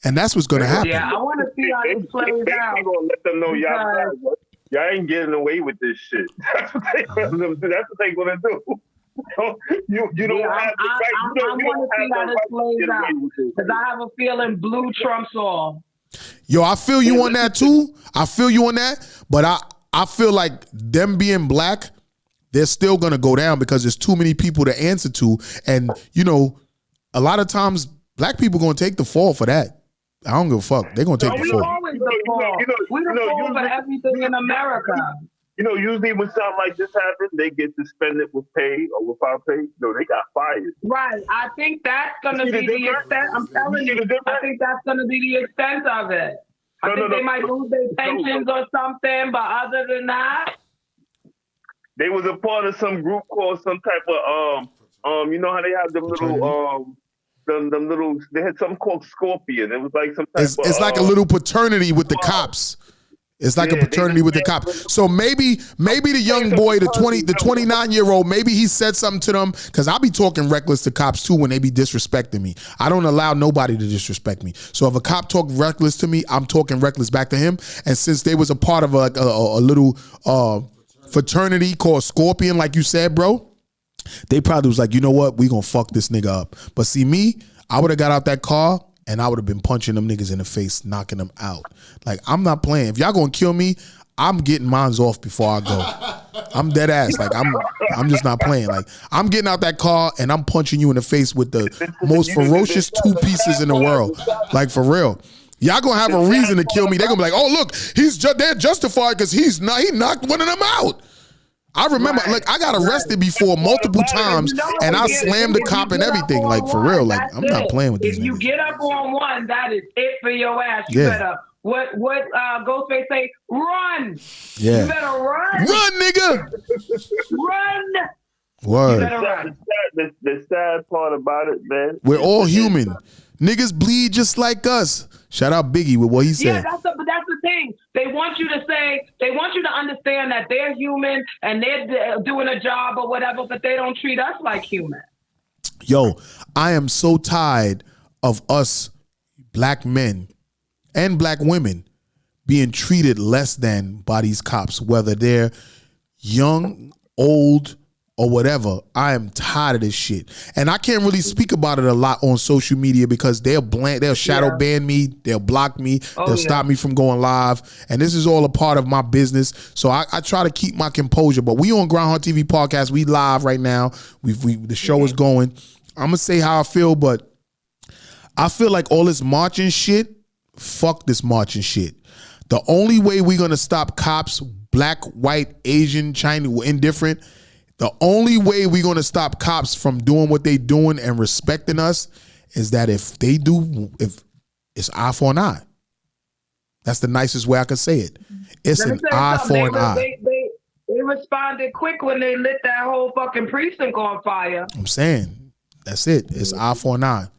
And that's what's going to happen. Yeah, I want to see how this plays out. We're going to let them know y'all black. Y'all ain't getting away with this shit. That's what they're gonna do. You don't have the right. I want to see how this plays out because I have a feeling blue trumps all. Yo, I feel you on that too. I feel you on that, but I feel like them being black, they're still gonna go down because there's too many people to answer to, and you know, a lot of times black people gonna take the fall for that. I don't give a fuck. They're gonna take the fall. We the fall for everything in America. You know, usually when something like this happens, they get suspended with pay or without pay. No, they got fired. Right. I think that's gonna be the extent. I'm telling you. I think that's gonna be the extent of it. I think they might lose their pensions or something, but other than that, they was a part of some group called some type of you know how they have them little they had something called Scorpion. It was like some type it's like a little fraternity with the cops. It's like a fraternity with the cops. So maybe the young boy, the 29-year-old, maybe he said something to them, because I'll be talking reckless to cops too when they be disrespecting me. I don't allow nobody to disrespect me. So if a cop talk reckless to me, I'm talking reckless back to him. And since they was a part of a little fraternity called Scorpion, like you said, bro, they probably was like, you know what, we gonna fuck this nigga up. But see me, I would have got out that car and I would have been punching them niggas in the face, knocking them out. Like, I'm not playing. If y'all gonna kill me, I'm getting mines off before I go. I'm dead ass. Like, I'm just not playing. Like, I'm getting out that car and I'm punching you in the face with the most ferocious 2 pieces in the world. Like, for real. Y'all gonna have a reason to kill me. They're gonna be like, oh look, they're justified because he knocked one of them out. I remember, like, I got arrested before multiple times, and I slammed the cop and everything. Like, for real, like, I'm not playing with these niggas. If you get up on one, that is it for your ass. You better, what Ghostface say? Run! Yeah. You better run! Run, nigga! Run! Word. You better run. The sad part about it, man. We're all human. Niggas bleed just like us. Shout out Biggie with what he said. Yeah, that's the thing. They want you to understand that they're human and they're doing a job or whatever, but they don't treat us like human. Yo, I am so tired of us black men and black women being treated less than by these cops, whether they're young, old, or whatever. I am tired of this shit. And I can't really speak about it a lot on social media because they'll shadow ban me, they'll block me, they'll stop me from going live. And this is all a part of my business. So I try to keep my composure. But we on Grindhard TV podcast, we live right now. The show is going. I'm gonna say how I feel, but I feel like all this marching shit, fuck this marching shit. The only way we're gonna stop cops, black, white, Asian, Chinese, indifferent, the only way we're going to stop cops from doing what they doing and respecting us is that if it's eye for an eye. That's the nicest way I can say it. It's an eye for an eye. They responded quick when they lit that whole fucking precinct on fire. I'm saying, that's it. It's eye for an eye.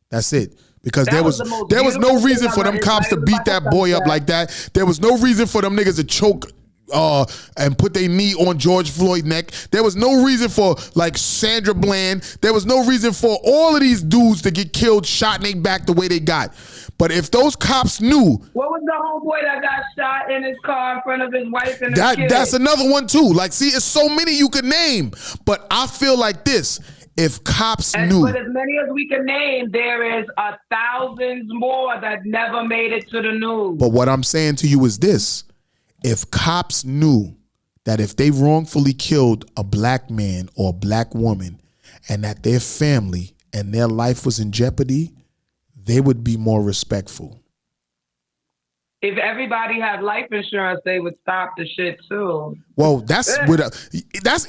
That's it. Because there was no reason for them cops to beat that boy up like that. There was no reason for them niggas to choke and put their knee on George Floyd's neck. There was no reason for like Sandra Bland. There was no reason for all of these dudes to get killed, shot in their back the way they got. But if those cops knew, what was the homeboy that got shot in his car in front of his wife and his kid? That's another one too. Like, see, it's so many you could name. But I feel like this: if cops knew, but as many as we can name, there is thousands more that never made it to the news. But what I'm saying to you is this. If cops knew that if they wrongfully killed a black man or a black woman and that their family and their life was in jeopardy, they would be more respectful. If everybody had life insurance, they would stop the shit too. Well, that's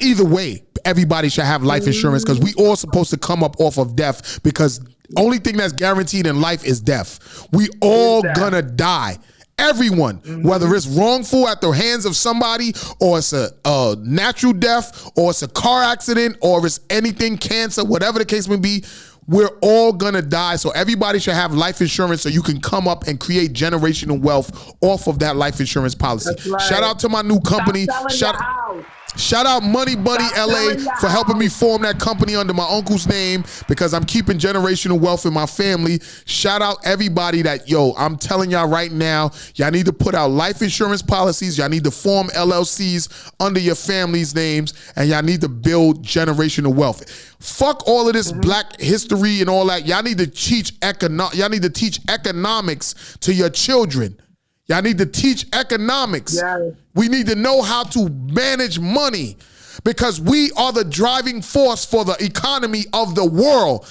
either way. Everybody should have life insurance because we all supposed to come up off of death because only thing that's guaranteed in life is death. We all gonna die. Everyone, whether it's wrongful at the hands of somebody or it's a natural death or it's a car accident or it's anything, cancer, whatever the case may be, we're all gonna die. So everybody should have life insurance so you can come up and create generational wealth off of that life insurance policy. Right. Shout out to my new company. Shout out Money Bunny LA for helping me form that company under my uncle's name because I'm keeping generational wealth in my family. Shout out everybody that, I'm telling y'all right now, y'all need to put out life insurance policies. Y'all need to form LLCs under your family's names and y'all need to build generational wealth. Fuck all of this black history and all that. Y'all need to teach economics to your children. Y'all need to teach economics. Yeah. We need to know how to manage money because we are the driving force for the economy of the world.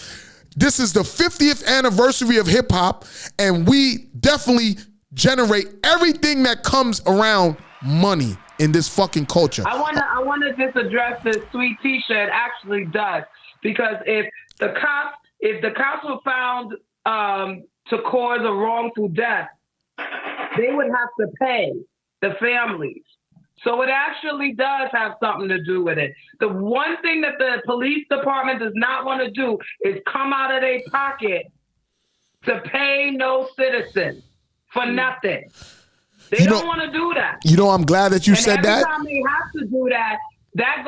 This is the 50th anniversary of hip hop, and we definitely generate everything that comes around money in this fucking culture. I wanna just address this sweet T-shirt actually does because if the cops were found to cause a wrongful death, they would have to pay the families. So it actually does have something to do with it. The one thing that the police department does not want to do is come out of their pocket to pay no citizen for nothing. They don't want to do that. I'm glad that you said that. Every time they have to do that, that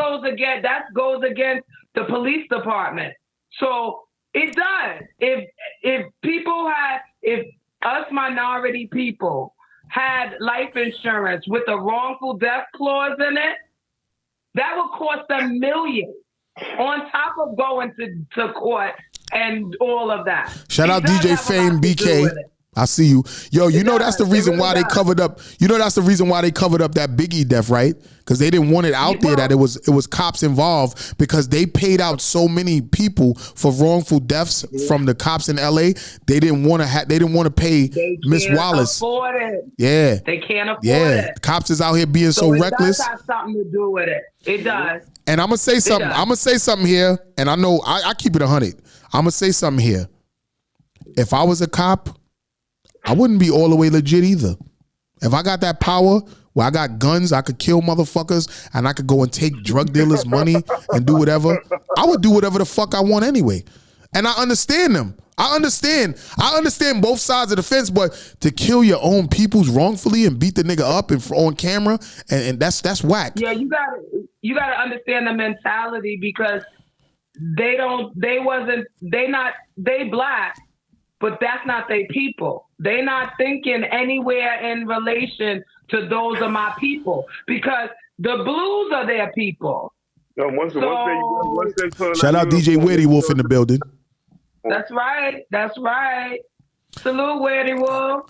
goes against the police department. So it does. If us minority people had life insurance with a wrongful death clause in it, that would cost them millions on top of going to court and all of that. Shout out DJ Fame BK. I see you. Yo, you know that's the reason really why they covered up. You know that's the reason why they covered up that Biggie death, right? Because they didn't want it out there that it was cops involved, because they paid out so many people for wrongful deaths from the cops in LA. They didn't want to they didn't want to pay Miss Wallace. Afford it. Yeah. They can't afford it. Cops is out here being so reckless. It does have something to do with it. It does. And I'm gonna say something. I'm gonna say something here, and I know I keep it 100. I'm gonna say something here. If I was a cop, I wouldn't be all the way legit either. If I got that power where I got guns, I could kill motherfuckers, and I could go and take drug dealers' money and do whatever, I would do whatever the fuck I want anyway. And I understand them. I understand both sides of the fence, but to kill your own peoples wrongfully and beat the nigga up and on camera, and that's whack. Yeah, you gotta understand the mentality, because they black, but that's not their people. They not thinking anywhere in relation to those of my people, because the blues are their people. No, once they shout out DJ Weirdy Wolf in the building. That's right. Salute Weirdy Wolf.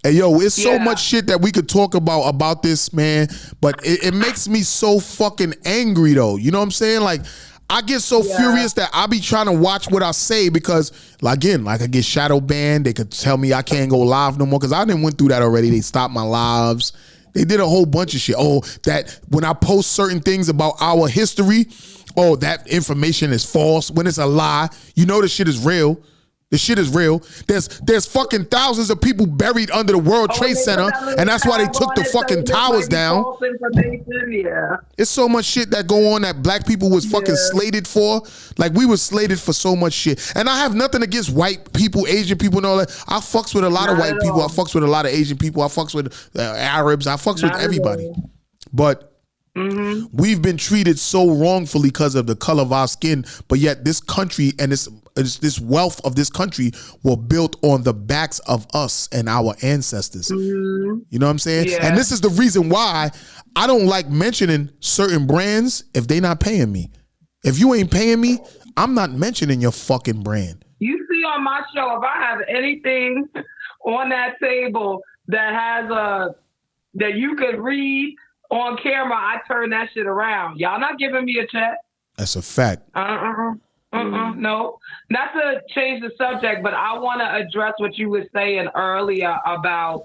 Hey, yo, it's so much shit that we could talk about this, man, but it makes me so fucking angry, though. You know what I'm saying? Like, I get so furious that I be trying to watch what I say, because, again, like I get shadow banned. They could tell me I can't go live no more, because I didn't went through that already. They stopped my lives. They did a whole bunch of shit. Oh, that when I post certain things about our history, oh, that information is false, when it's a lie. You know this shit is real. This shit is real. There's fucking thousands of people buried under the World Trade Center, and that's why they took the fucking towers down. Yeah. It's so much shit that go on that black people was fucking slated for. Like, we was slated for so much shit. And I have nothing against white people, Asian people, and all that. I fucks with a lot of white people. I fucks with a lot of Asian people. I fucks with Arabs. I fucks with everybody. But we've been treated so wrongfully because of the color of our skin, but yet this country and this wealth of this country were built on the backs of us and our ancestors. You know what I'm saying? Yeah. And this is the reason why I don't like mentioning certain brands if they not paying me. If you ain't paying me, I'm not mentioning your fucking brand. You see on my show, if I have anything on that table that has that you could read on camera, I turn that shit around. Y'all not giving me a check. That's a fact. No. Not to change the subject, but I want to address what you were saying earlier about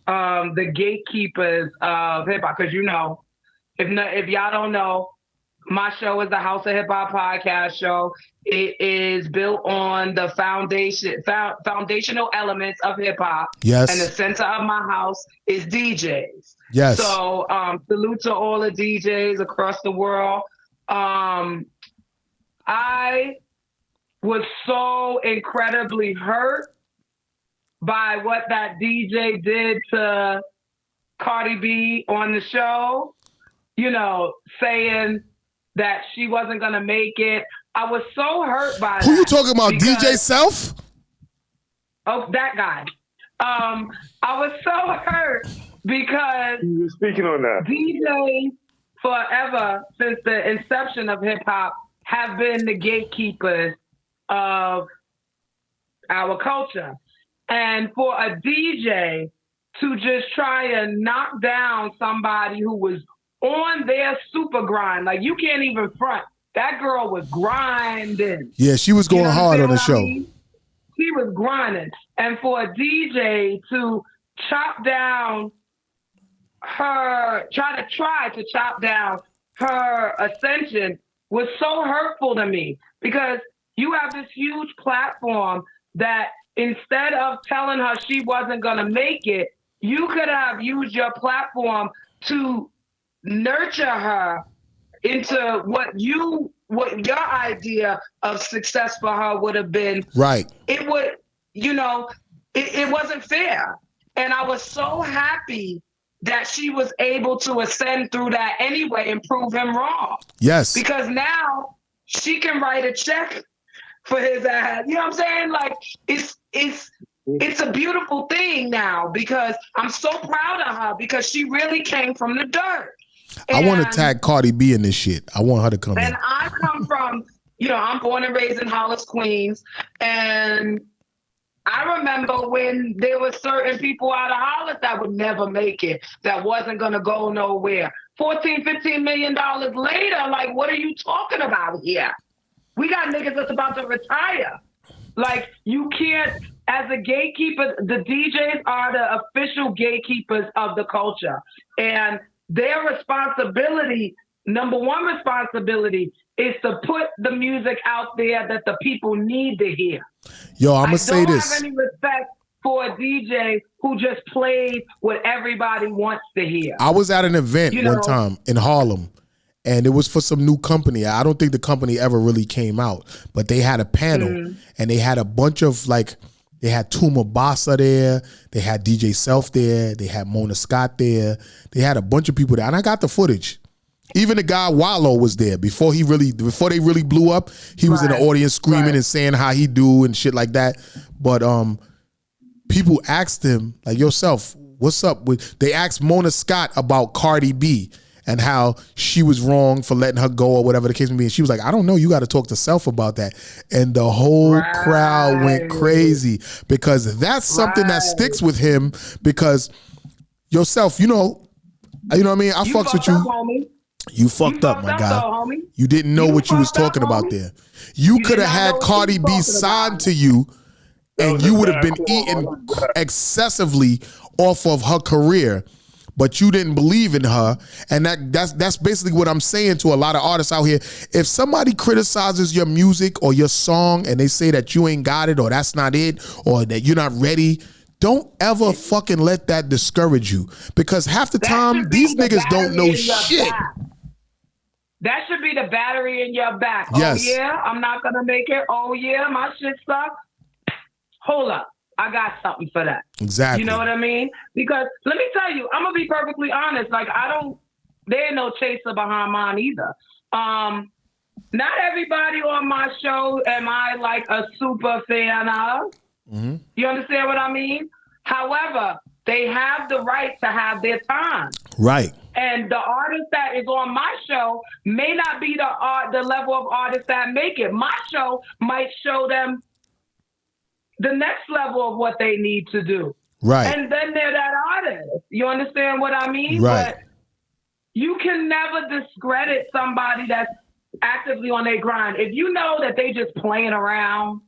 the gatekeepers of hip hop. Because if y'all don't know, my show is the House of Hip Hop podcast show. It is built on the foundational elements of hip hop. Yes. And the center of my house is DJs. Yes. So salute to all the DJs across the world. I was so incredibly hurt by what that DJ did to Cardi B on the show, saying that she wasn't going to make it. I was so hurt by that. Who you talking about, DJ Self? Oh, that guy. I was so hurt because you were speaking on that. DJs forever, since the inception of hip-hop, have been the gatekeepers of our culture. And for a DJ to just try and knock down somebody who was on their super grind, like, you can't even front. That girl was grinding. Yeah, she was going hard on the show. She was grinding. And for a DJ to chop down her, try to chop down her ascension was so hurtful to me, because you have this huge platform that instead of telling her she wasn't going to make it, you could have used your platform to nurture her into what your idea of success for her would have been. Right. It would, it wasn't fair. And I was so happy that she was able to ascend through that anyway and prove him wrong. Yes. Because now she can write a check for his ass. You know what I'm saying? Like, it's a beautiful thing now, because I'm so proud of her, because she really came from the dirt. I want to tag Cardi B in this shit. I want her to come in. And I come from, I'm born and raised in Hollis, Queens. And I remember when there were certain people out of Hollis that would never make it, that wasn't going to go nowhere. $14-15 million later, like, what are you talking about here? We got niggas that's about to retire. Like, you can't, as a gatekeeper, the DJs are the official gatekeepers of the culture. And their responsibility, number one responsibility, is to put the music out there that the people need to hear. Yo, I'm gonna say this. I don't have any respect for a DJ who just plays what everybody wants to hear. I was at an event one time in Harlem, and it was for some new company. I don't think the company ever really came out, but they had a panel, and they had a bunch of, like, they had Tuma Basa there, they had DJ Self there, they had Mona Scott there, they had a bunch of people there, and I got the footage. Even the guy Wallow was there before they really blew up. He was in the audience screaming and saying how he do and shit like that. But people asked him, like, yourself, what's up with? They asked Mona Scott about Cardi B and how she was wrong for letting her go or whatever the case may be. And she was like, I don't know, you got to talk to Self about that. And the whole crowd went crazy because that's something that sticks with him. Because yourself, you know what I mean? I fucks with you. Homie. You fucked up, my guy. Though, you didn't know what you was talking about there. You could have had Cardi B signed to you, and you would have been eating excessively off of her career, but you didn't believe in her. And that's basically what I'm saying to a lot of artists out here. If somebody criticizes your music or your song and they say that you ain't got it or that's not it or that you're not ready, don't ever fucking let that discourage you. Because half the time, these niggas don't know shit. That should be the battery in your back. Yes. Oh, yeah, I'm not going to make it. Oh, yeah, my shit sucks. Hold up. I got something for that. Exactly. You know what I mean? Because let me tell you, I'm going to be perfectly honest. Like, there ain't no chaser behind mine either. Not everybody on my show am I like a super fan of. Mm-hmm. You understand what I mean? However, they have the right to have their time. Right. And the artist that is on my show may not be the level of artist that make it. My show might show them the next level of what they need to do. Right. And then they're that artist. You understand what I mean? Right. But you can never discredit somebody that's actively on their grind. If you know that they just playing around,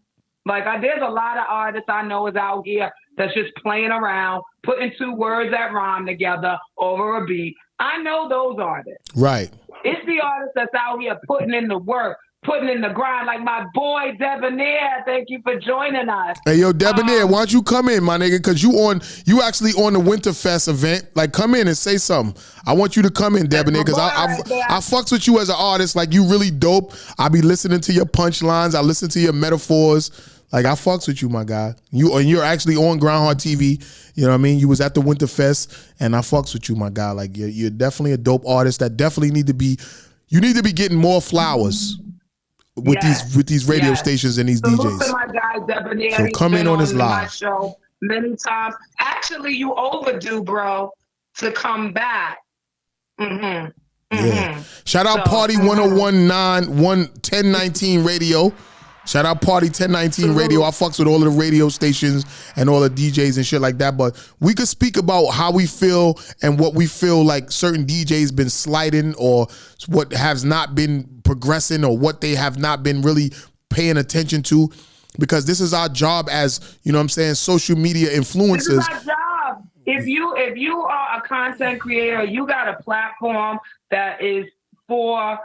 like there's a lot of artists I know is out here that's just playing around, putting two words that rhyme together over a beat. I know those artists. Right. It's the artists that's out here putting in the work, putting in the grind. Like my boy Debanaire, thank you for joining us. Hey, yo, Debanaire, why don't you come in, my nigga? Because you actually on the Winterfest event. Like, come in and say something. I want you to come in, Debanaire, because I fucks with you as an artist. Like, you really dope. I be listening to your punchlines. I listen to your metaphors. Like, I fucks with you, my guy. You're actually on Grindhard TV. You know what I mean? You was at the Winterfest, and I fucks with you, my guy. Like, you're definitely a dope artist that definitely need to be getting more flowers with these radio stations and these DJs. Look at my guy Debanaire. So come in on his live. My show many times. Actually, you overdue, bro, to come back. Mm-hmm. Yeah. Shout out Party 1019 Radio. Shout out Party 1019 Radio. I fucks with all of the radio stations and all the DJs and shit like that. But we could speak about how we feel and what we feel like certain DJs been sliding or what has not been progressing or what they have not been really paying attention to. Because this is our job as, you know what I'm saying, social media influencers. This is our job. If you are a content creator, you got a platform that is for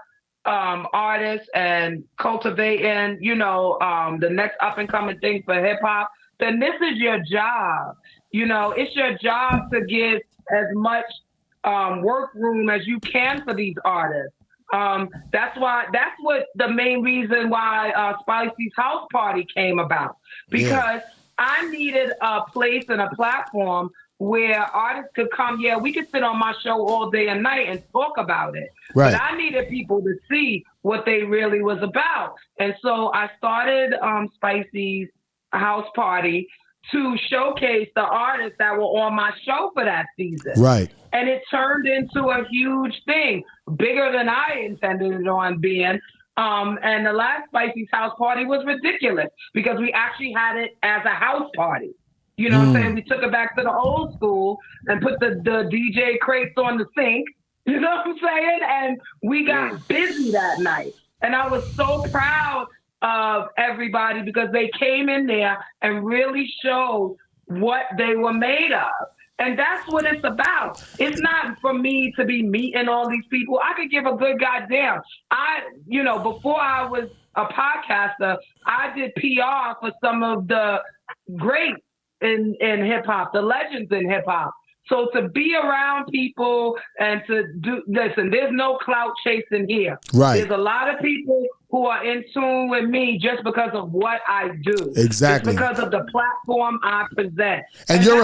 artists and cultivating, the next up and coming thing for hip hop, then this is your job. It's your job to give as much work room as you can for these artists. That's what the main reason why Spicy's House Party came about, because I needed a place and a platform where artists could come. Yeah, we could sit on my show all day and night and talk about it. Right. But I needed people to see what they really was about. And so I started Spicy's House Party to showcase the artists that were on my show for that season. Right. And it turned into a huge thing, bigger than I intended it on being. And the last Spicy's house party was ridiculous because we actually had it as a house party. You know what I'm saying? We took it back to the old school and put the DJ crates on the sink. You know what I'm saying? And we got busy that night. And I was so proud of everybody because they came in there and really showed what they were made of. And that's what it's about. It's not for me to be meeting all these people. I could give a good goddamn. Before I was a podcaster, I did PR for some of the greats in hip hop, the legends in hip hop. So to be around people and to listen, there's no clout chasing here. Right. There's a lot of people who are in tune with me just because of what I do. Exactly. Just because of the platform I present. And you're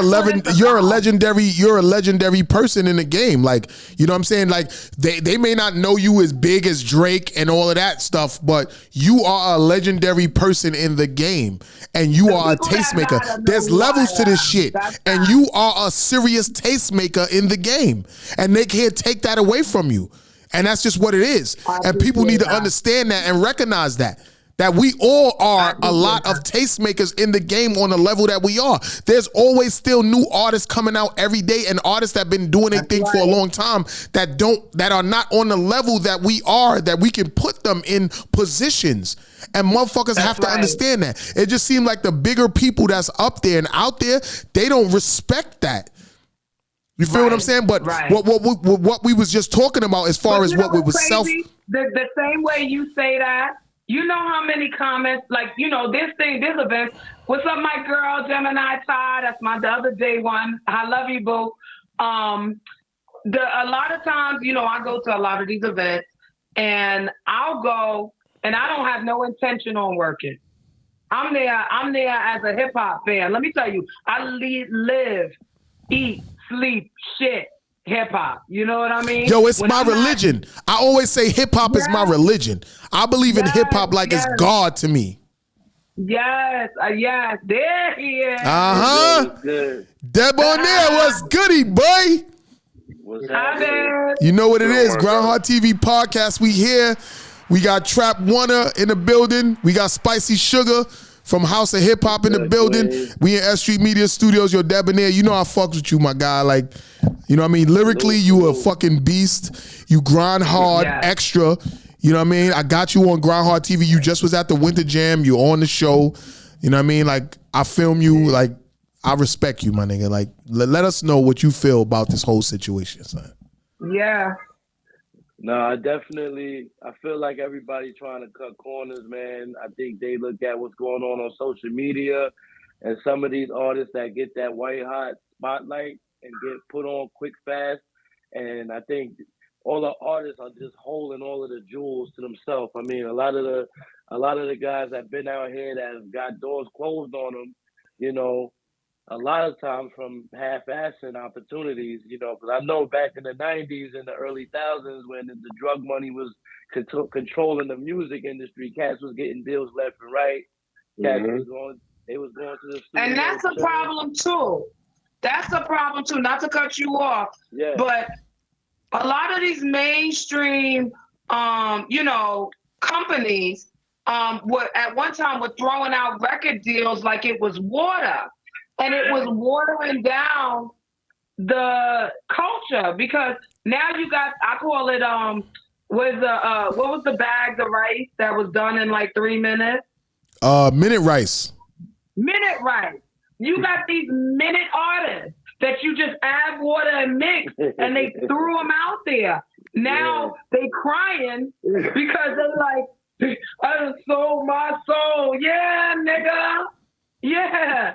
a legendary person in the game. Like, you know what I'm saying? Like they may not know you as big as Drake and all of that stuff, but you are a legendary person in the game. And you are a tastemaker. There's levels to this shit. And you are a serious tastemaker in the game. And they can't take that away from you. And that's just what it is. And people need to understand that and recognize that we all are a lot of tastemakers in the game on the level that we are. There's always still new artists coming out every day and artists that have been doing their thing for a long time that are not on the level that we are, that we can put them in positions. And motherfuckers have to understand that. It just seems like the bigger people that's up there and out there, they don't respect that. You feel what I'm saying? But what we was just talking about as far as what we was crazy? The same way you say that, you know how many comments, like, this event, what's up, my girl, Debanaire, that's the other day one. I love you, boo. A lot of times, I go to a lot of these events and I'll go and I don't have no intention on working. I'm there as a hip hop fan. Let me tell you, I live, eat, sleep, shit, hip hop. You know what I mean? Yo, it's my religion. I always say hip hop is my religion. I believe in hip hop like it's God to me. Yes, there he is. Debanaire, what's goody, boy? What's happening? You know what it is, Grindhard TV podcast. We here. We got Trap Warner in the building. We got Spicy Sugar from House of Hip Hop in the building. We in S.STREET Media Studios. Yo, Debanaire, you know I fucks with you, my guy. Like, you know what I mean? Lyrically, you a fucking beast. You grind hard, extra. You know what I mean? I got you on Grindhard TV. You just was at the Winter Jam. You on the show. You know what I mean? Like, I film you. Like, I respect you, my nigga. Like, let us know what you feel about this whole situation, son. Yeah. No, I feel like everybody trying to cut corners, man. I think they look at what's going on social media and some of these artists that get that white hot spotlight and get put on quick, fast. And I think all the artists are just holding all of the jewels to themselves. I mean, a lot of the guys that been out here that have got doors closed on them, a lot of times from half-assing opportunities, because I know back in the 90s and the early thousands when the drug money was controlling the music industry, cats was getting deals left and right. Cats was going to the studio. And that's a problem too. That's a problem too, not to cut you off. Yeah. But a lot of these mainstream, companies were at one time were throwing out record deals like it was water. And it was watering down the culture because now you got, I call it, what was the bags of rice that was done in like 3 minutes? Minute rice. Minute rice. You got these minute artists that you just add water and mix and they threw them out there. Now they crying because they're like, I done sold my soul. Yeah, nigga. Yeah.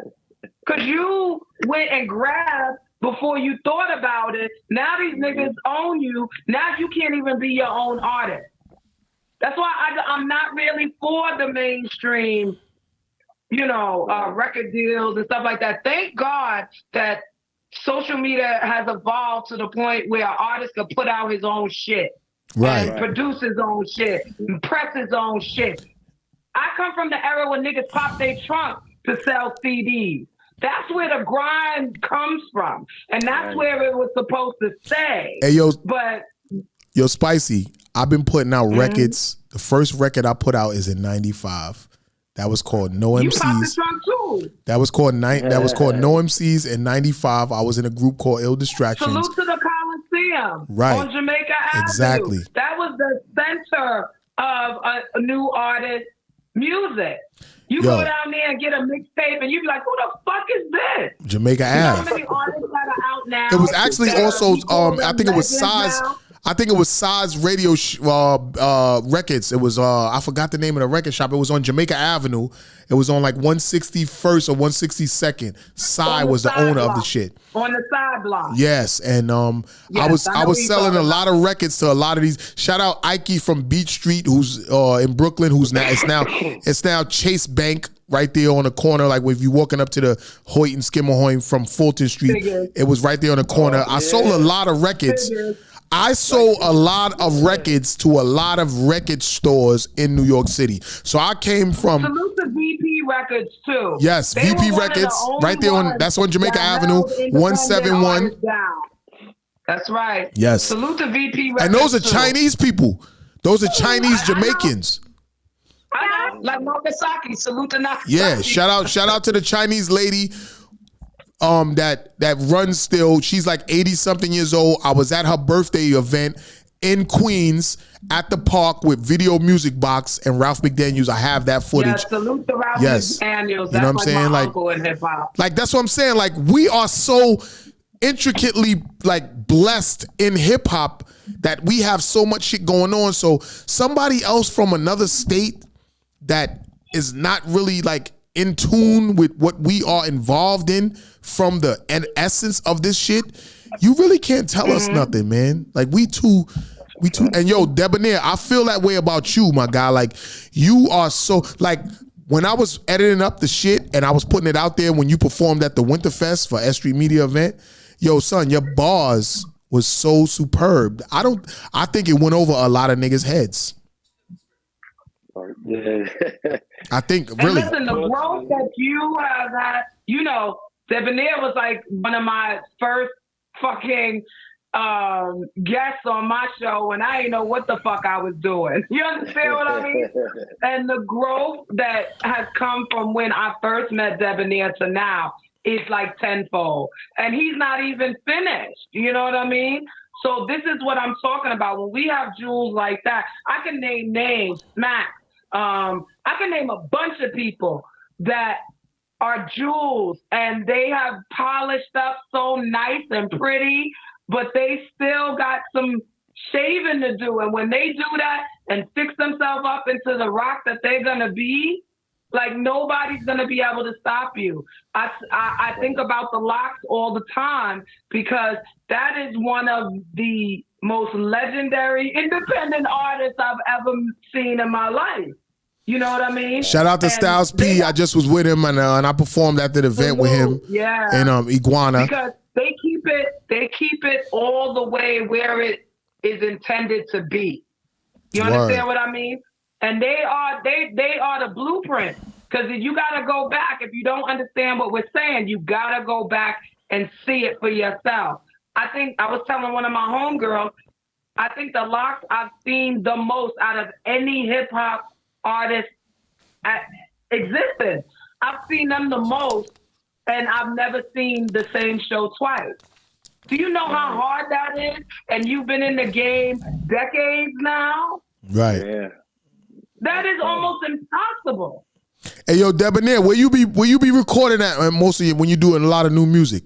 Because you went and grabbed before you thought about it. Now these niggas own you. Now you can't even be your own artist. That's why I'm not really for the mainstream, record deals and stuff like that. Thank God that social media has evolved to the point where an artist can put out his own shit. And produce his own shit. And press his own shit. I come from the era when niggas pop their trunk to sell CDs. That's where the grind comes from. And that's where it was supposed to stay. Hey, but Spicy, I've been putting out records The first record I put out is in 95. That was called No You popped the MCs. trunk too. That was called No MCs in 95. I was in a group called Ill Distractions. Salute to the Coliseum. Right. On Jamaica Avenue. Exactly. That was the center of a new artist music. You go down there and get a mixtape and you be like, who the fuck is this? Jamaica You know Ave. how many artists that are out now? It was actually also I think it was legends Size. now? I think it was Size Radio Records. It was I forgot the name of the record shop. It was on Jamaica Avenue. It was on like 161st or 162nd. Size was the owner of the shit. On the side block. Yes, and I was selling a lot of records to a lot of these. Shout out Ike from Beach Street, who's in Brooklyn, who's now it's now Chase Bank right there on the corner. Like if you're walking up to the Hoyt and Skimmerhoyne from Fulton Street, it was right there on the corner. I sold a lot of records. I sold a lot of records to a lot of record stores in New York City. So I came from Salute to VP Records too. Yes, They VP were one of the Records, only right there on that's on Jamaica that Avenue, held independent 171. artists down. That's right. Yes. Salute to VP Records. And those are too. Chinese people. Those are Chinese Jamaicans. I know. Like Nagasaki. Salute to Nagasaki. Yeah, shout out to the Chinese lady that runs still. She's like 80 something years old. I was at her birthday event in Queens at the park with Video Music Box and Ralph McDaniels. I have that footage. Yeah, salute to Ralph Yes. McDaniels. That's You know what I'm like saying? my Like- uncle in hip hop. Like that's what I'm saying. Like we are so intricately like blessed in hip hop that we have so much shit going on. So somebody else from another state that is not really like in tune with what we are involved in from the essence of this shit, you really can't tell us nothing, man. Like we too, and yo, Debanaire, I feel that way about you, my guy. Like you are so like when I was editing up the shit and I was putting it out there when you performed at the Winterfest for S.STREET Media event, yo, son, your bars was so superb. I think it went over a lot of niggas' heads. Yeah. I think And really. listen, the growth that you have had, you know, Debanaire was like one of my first fucking guests on my show and I didn't know what the fuck I was doing. You understand what I mean? And the growth that has come from when I first met Debanaire to now is like tenfold. And he's not even finished. You know what I mean? So this is what I'm talking about. When we have jewels like that, I can name names, Smack. I can name a bunch of people that are jewels and they have polished up so nice and pretty, but they still got some shaving to do. And when they do that and fix themselves up into the rock that they're going to be, like nobody's going to be able to stop you. I think about the Locks all the time because that is one of the most legendary independent artists I've ever seen in my life. You know what I mean? Shout out to Styles P. I just was with him and I performed at the event with him. Yeah. And Iguana. Because they keep it all the way where it is intended to be. You understand what I mean? And they are the blueprint. Because you gotta go back. If you don't understand what we're saying, you gotta go back and see it for yourself. I think I was telling one of my homegirls, I think the Locks I've seen the most out of any hip hop artist at existence. I've seen them the most, and I've never seen the same show twice. Do you know how hard that is? And you've been in the game decades now? Right. Yeah. That is almost impossible. Hey yo, Debanaire, where you be recording at mostly when you're doing a lot of new music?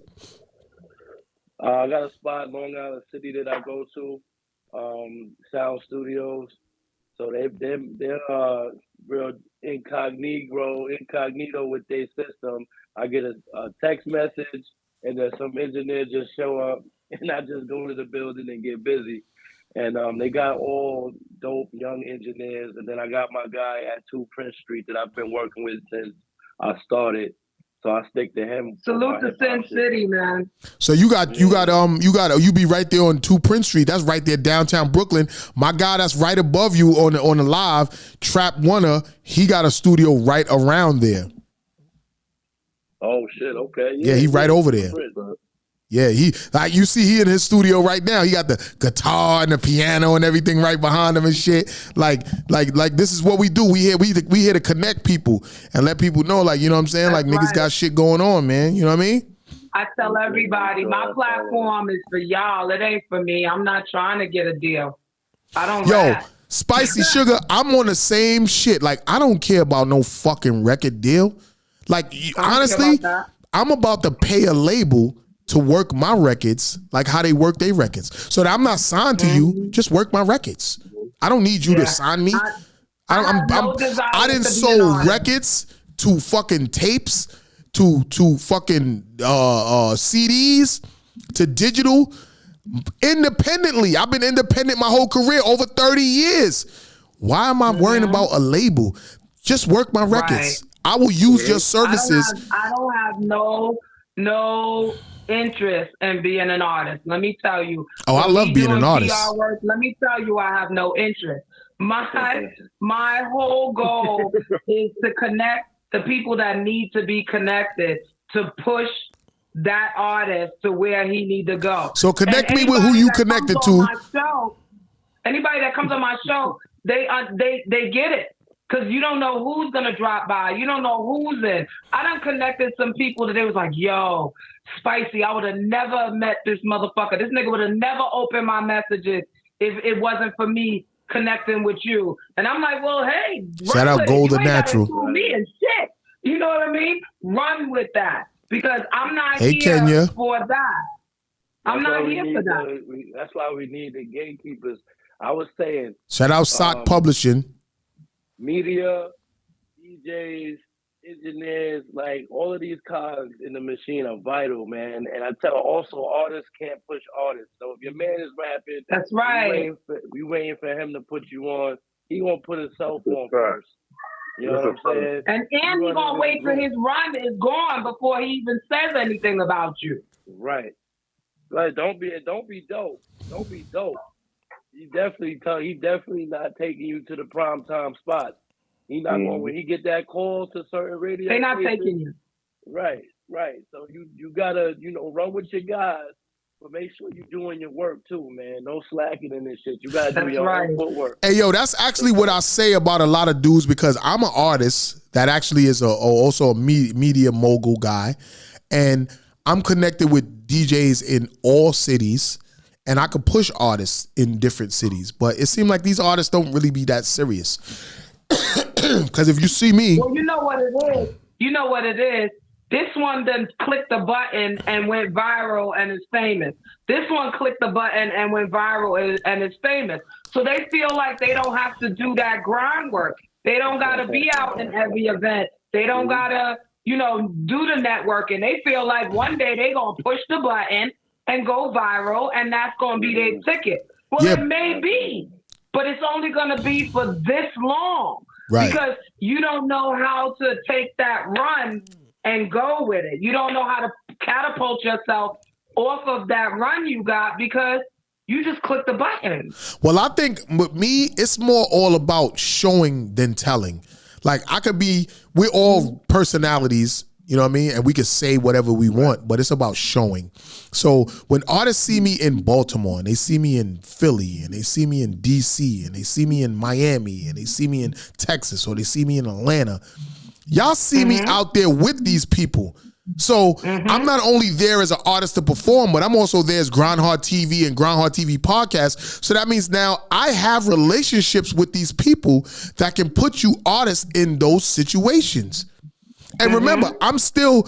I got a spot in Long Island City that I go to, Sound Studios. So they're real incognito with their system. I get a text message and then some engineer just show up and I just go to the building and get busy. And they got all dope young engineers. And then I got my guy at 2 Prince Street that I've been working with since I started. So I stick to him. Salute to Sin City, man. So you be right there on 2 Prince Street. That's right there downtown Brooklyn. My guy that's right above you on the live, Trap Warner, he got a studio right around there. Oh shit, okay. Yeah, he right over there. Yeah, he like you see he in his studio right now. He got the guitar and the piano and everything right behind him and shit. Like this is what we do. We here to connect people and let people know, like, you know what I'm saying? That's like niggas got shit going on, man. You know what I mean? I tell everybody, my platform is for y'all. It ain't for me. I'm not trying to get a deal. I don't rap. Spicy Sugar, I'm on the same shit. Like, I don't care about no fucking record deal. Like, honestly, I'm about to pay a label to work my records like how they work their records. So that I'm not signed to you, just work my records. I don't need you to sign me. I didn't sold records to fucking tapes, to fucking CDs, to digital, independently. I've been independent my whole career, over 30 years. Why am I worrying about a label? Just work my records. I will use your services. I don't have no interest in being an artist. Let me tell you. Oh, I love being an artist. Work, let me tell you, I have no interest. My whole goal is to connect the people that need to be connected, to push that artist to where he need to go. So connect me with who you connected to. Anybody that comes on my show, they get it. Because you don't know who's going to drop by. You don't know who's in. I done connected some people that they was like, yo, Spicy, I would have never met this motherfucker. This nigga would have never opened my messages if it wasn't for me connecting with you. And I'm like, well, hey, shout out Golden Natural. Me and shit. You know what I mean? Run with that. Because I'm not here Kenya. For that. I'm not here for that. That's why we need the gatekeepers. I was saying. Shout out Sock Publishing. Media, DJs, engineers, like all of these cogs in the machine are vital, man. And I tell also artists can't push artists. So if your man is rapping, that's right. We waiting for him to put you on. He gonna put himself on first. You know what I'm saying? And he gonna wait till his run is gone before he even says anything about you. Right. Like don't be dope. Don't be dope. He definitely not taking you to the prime time spot. He not going when he get that call to certain radio. They not taking you. Right. So you gotta, run with your guys, but make sure you're doing your work too, man. No slacking in this shit. You gotta do your own footwork. Hey yo, that's actually what I say about a lot of dudes, because I'm an artist that actually is also a media mogul guy, and I'm connected with DJs in all cities. And I could push artists in different cities, but it seemed like these artists don't really be that serious. Because if you see me, well, you know what it is. This one done clicked the button and went viral and is famous. This one clicked the button and went viral and is famous. So they feel like they don't have to do that grind work. They don't gotta be out in every event. They don't gotta, do the networking. They feel like one day they gonna push the button and go viral, and that's going to be their ticket. Well, It may be, but it's only going to be for this long. Right. Because you don't know how to take that run and go with it. You don't know how to catapult yourself off of that run you got because you just click the button. Well, I think with me, it's more all about showing than telling. Like, we're all personalities, you know what I mean? And we can say whatever we want, but it's about showing. So when artists see me in Baltimore, and they see me in Philly, and they see me in DC, and they see me in Miami, and they see me in Texas, or they see me in Atlanta, y'all see me out there with these people. So I'm not only there as an artist to perform, but I'm also there as Grindhard TV and Grindhard TV podcast. So that means now I have relationships with these people that can put you artists in those situations. And remember, I'm still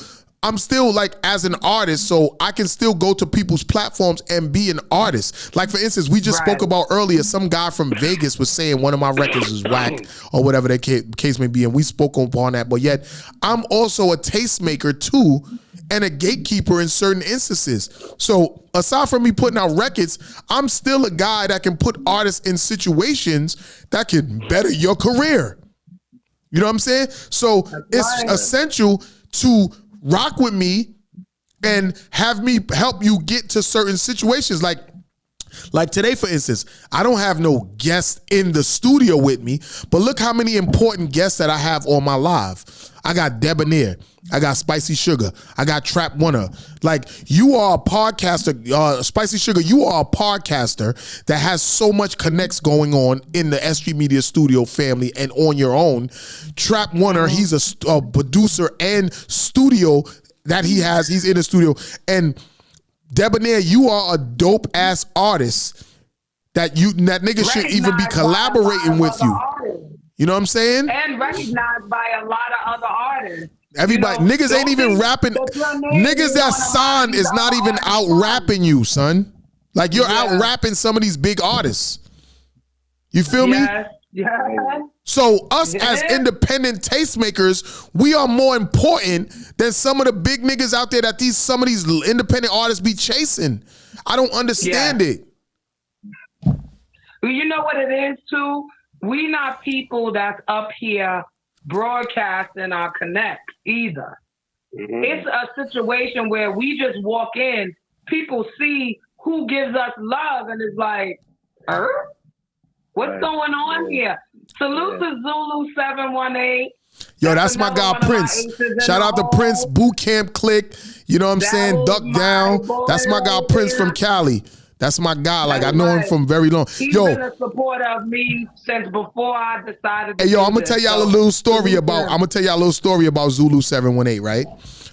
like as an artist, so I can still go to people's platforms and be an artist. Like, for instance, we just spoke about earlier, some guy from Vegas was saying one of my records is whack or whatever the case may be, and we spoke upon that. But yet, I'm also a tastemaker too and a gatekeeper in certain instances. So aside from me putting out records, I'm still a guy that can put artists in situations that can better your career. You know what I'm saying? So it's essential to rock with me and have me help you get to certain situations. Like, Like today, for instance, I don't have no guests in the studio with me, but look how many important guests that I have on my live. I got Debanaire. I got Spicy Sugar. I got Trap Winner. Like, you are a podcaster, Spicy Sugar, you are a podcaster that has so much connects going on in the S.STREET Media Studio family and on your own. Trap Winner, he's a producer and studio that he's in the studio. And Debanaire, you are a dope ass artist that nigga should even be collaborating with you. You know what I'm saying? And recognized by a lot of other artists. Everybody, niggas ain't even rapping. Niggas that signed is not even out rapping you, son. Like, you're out rapping some of these big artists. You feel me? Yeah. So us as independent tastemakers, we are more important than some of the big niggas out there that some of these independent artists be chasing. I don't understand it. You know what it is too? We not people that's up here broadcasting our connects either. Mm-hmm. It's a situation where we just walk in, people see who gives us love, and it's like, what's going on here? Salute to Zulu 718. Yo, that's my guy Prince. Shout out to Prince, Boot Camp Click. You know what I'm saying? Duck Down. That's my guy Prince from Cali. That's my guy. Like, I know him from very long. He's been a supporter of me since before I decided to I'm gonna tell y'all a little story about Zulu 718, right?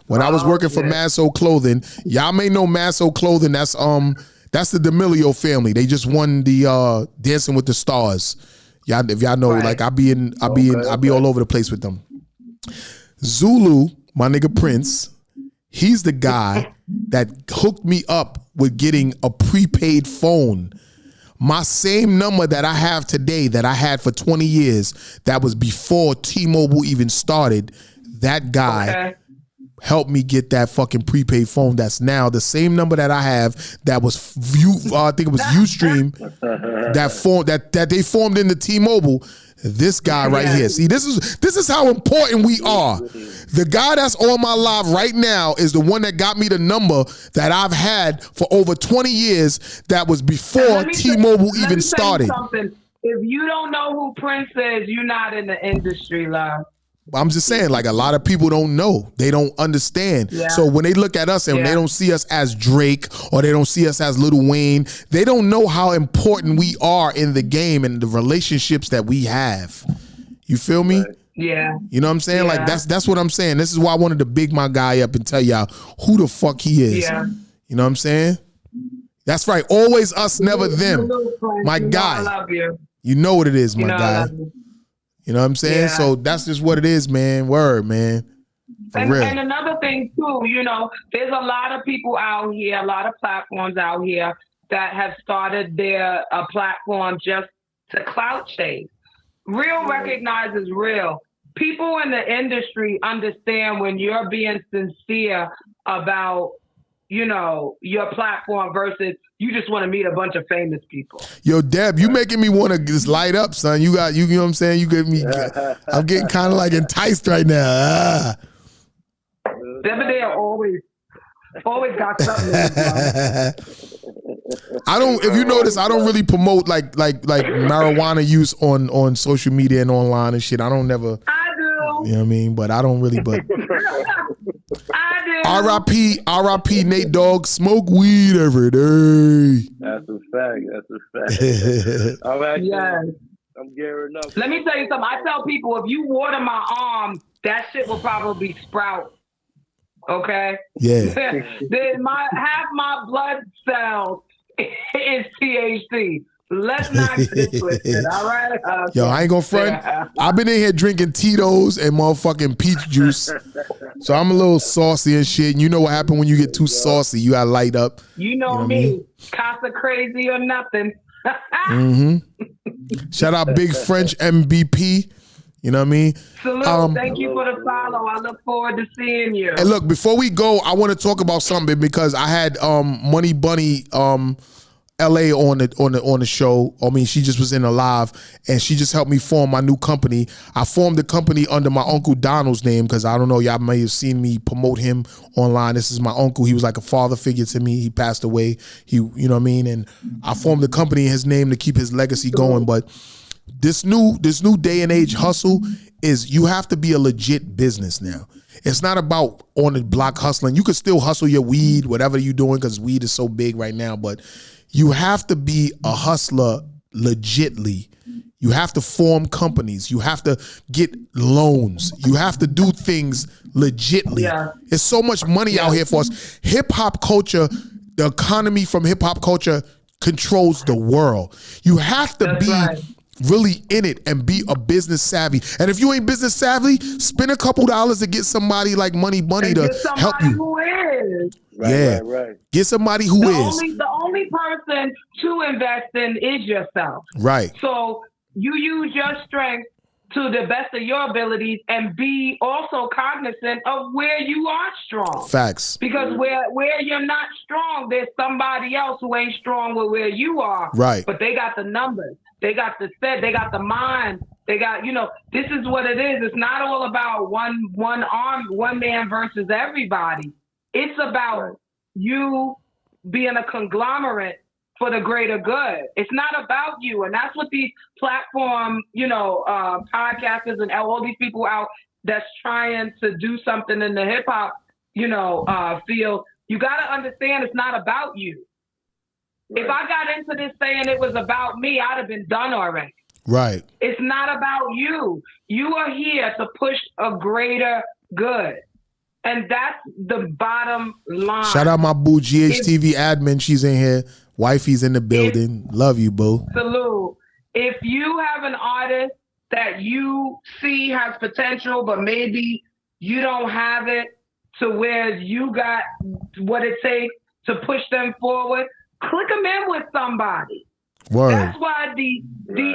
When I was working for Masso Clothing, y'all may know Masso Clothing. That's the D'Amelio family. They just won the Dancing with the Stars. Y'all, if y'all know, like, I be all over the place with them. Zulu, my nigga Prince, he's the guy that hooked me up with getting a prepaid phone. My same number that I have today that I had for 20 years, that was before T-Mobile even started, that guy helped me get that fucking prepaid phone. That's now the same number that I have that was I think it was Ustream that they formed into T-Mobile. This guy right here. See, this is how important we are. The guy that's on my live right now is the one that got me the number that I've had for over 20 years that was before T-Mobile even started. If you don't know who Prince is, you're not in the industry, love. I'm just saying, like, a lot of people don't know. They don't understand. Yeah. So when they look at us and they don't see us as Drake or they don't see us as Lil Wayne, they don't know how important we are in the game and the relationships that we have. You feel me? Yeah. You know what I'm saying? Yeah. Like, that's what I'm saying. This is why I wanted to big my guy up and tell y'all who the fuck he is. Yeah. You know what I'm saying? That's right. Always us, never them. My guy. I love you. You know what it is, my guy. You know what I'm saying? Yeah. So that's just what it is, man. Word, man. And another thing, too, there's a lot of people out here, a lot of platforms out here that have started their platform just to clout chase. Real recognizes real. People in the industry understand when you're being sincere about, your platform versus you just want to meet a bunch of famous people. Yo, Deb, you making me want to just light up, son. You know what I'm saying? You get me. I'm getting kind of like enticed right now. Debanaire always got something. If you notice, I don't really promote like marijuana use on social media and online and shit. I do. You know what I mean? But I don't really. But R.I.P. Nate Dogg, smoke weed every day. That's a fact. I'm gearing up. Let me tell you something. I tell people, if you water my arm, that shit will probably sprout. Okay? Yeah. Half my blood cells is THC. Let's not get twisted, all right? Yo, I ain't gonna front. I've been in here drinking Tito's and motherfucking peach juice. So I'm a little saucy and shit. And you know what happened when you get too saucy? You gotta light up. You know me. Casa crazy or nothing. Shout out Big French MVP. You know what I mean? Salute. Thank you for the follow. I look forward to seeing you. And look, before we go, I want to talk about something because I had Money Bunny LA on the show. I mean, she just was in a live, and she just helped me form my new company. I formed the company under my uncle Donald's name because I don't know, y'all may have seen me promote him online. This is my uncle. He was like a father figure to me. He passed away. You know what I mean? And I formed the company in his name to keep his legacy going. But this new day and age hustle is you have to be a legit business now. It's not about on the block hustling. You could still hustle your weed, whatever you're doing, because weed is so big right now, but you have to be a hustler legitly. You have to form companies. You have to get loans. You have to do things legitly. Yeah. There's so much money out here for us. Hip hop culture, the economy from hip hop culture controls the world. You have to really in it and be a business savvy. And if you ain't business savvy, spend a couple dollars to get somebody like Money to help you. Who is. Right. Get somebody who is. The only person to invest in is yourself. Right. So you use your strength to the best of your abilities and be also cognizant of where you are strong. Facts. Because where you're not strong, there's somebody else who ain't strong with where you are. Right. But they got the numbers. They got the set. They got the mind. They got, this is what it is. It's not all about one man versus everybody. It's about you being a conglomerate for the greater good. It's not about you. And that's what these platform, podcasters and all these people out that's trying to do something in the hip hop, field. You got to understand it's not about you. Right. If I got into this saying it was about me, I'd have been done already. Right. It's not about you. You are here to push a greater good. And that's the bottom line. Shout out my boo, GHTV admin. She's in here. Wifey's in the building. Love you, boo. Salute. If you have an artist that you see has potential, but maybe you don't have it to where you got what it takes to push them forward, click them in with somebody. Word. That's why the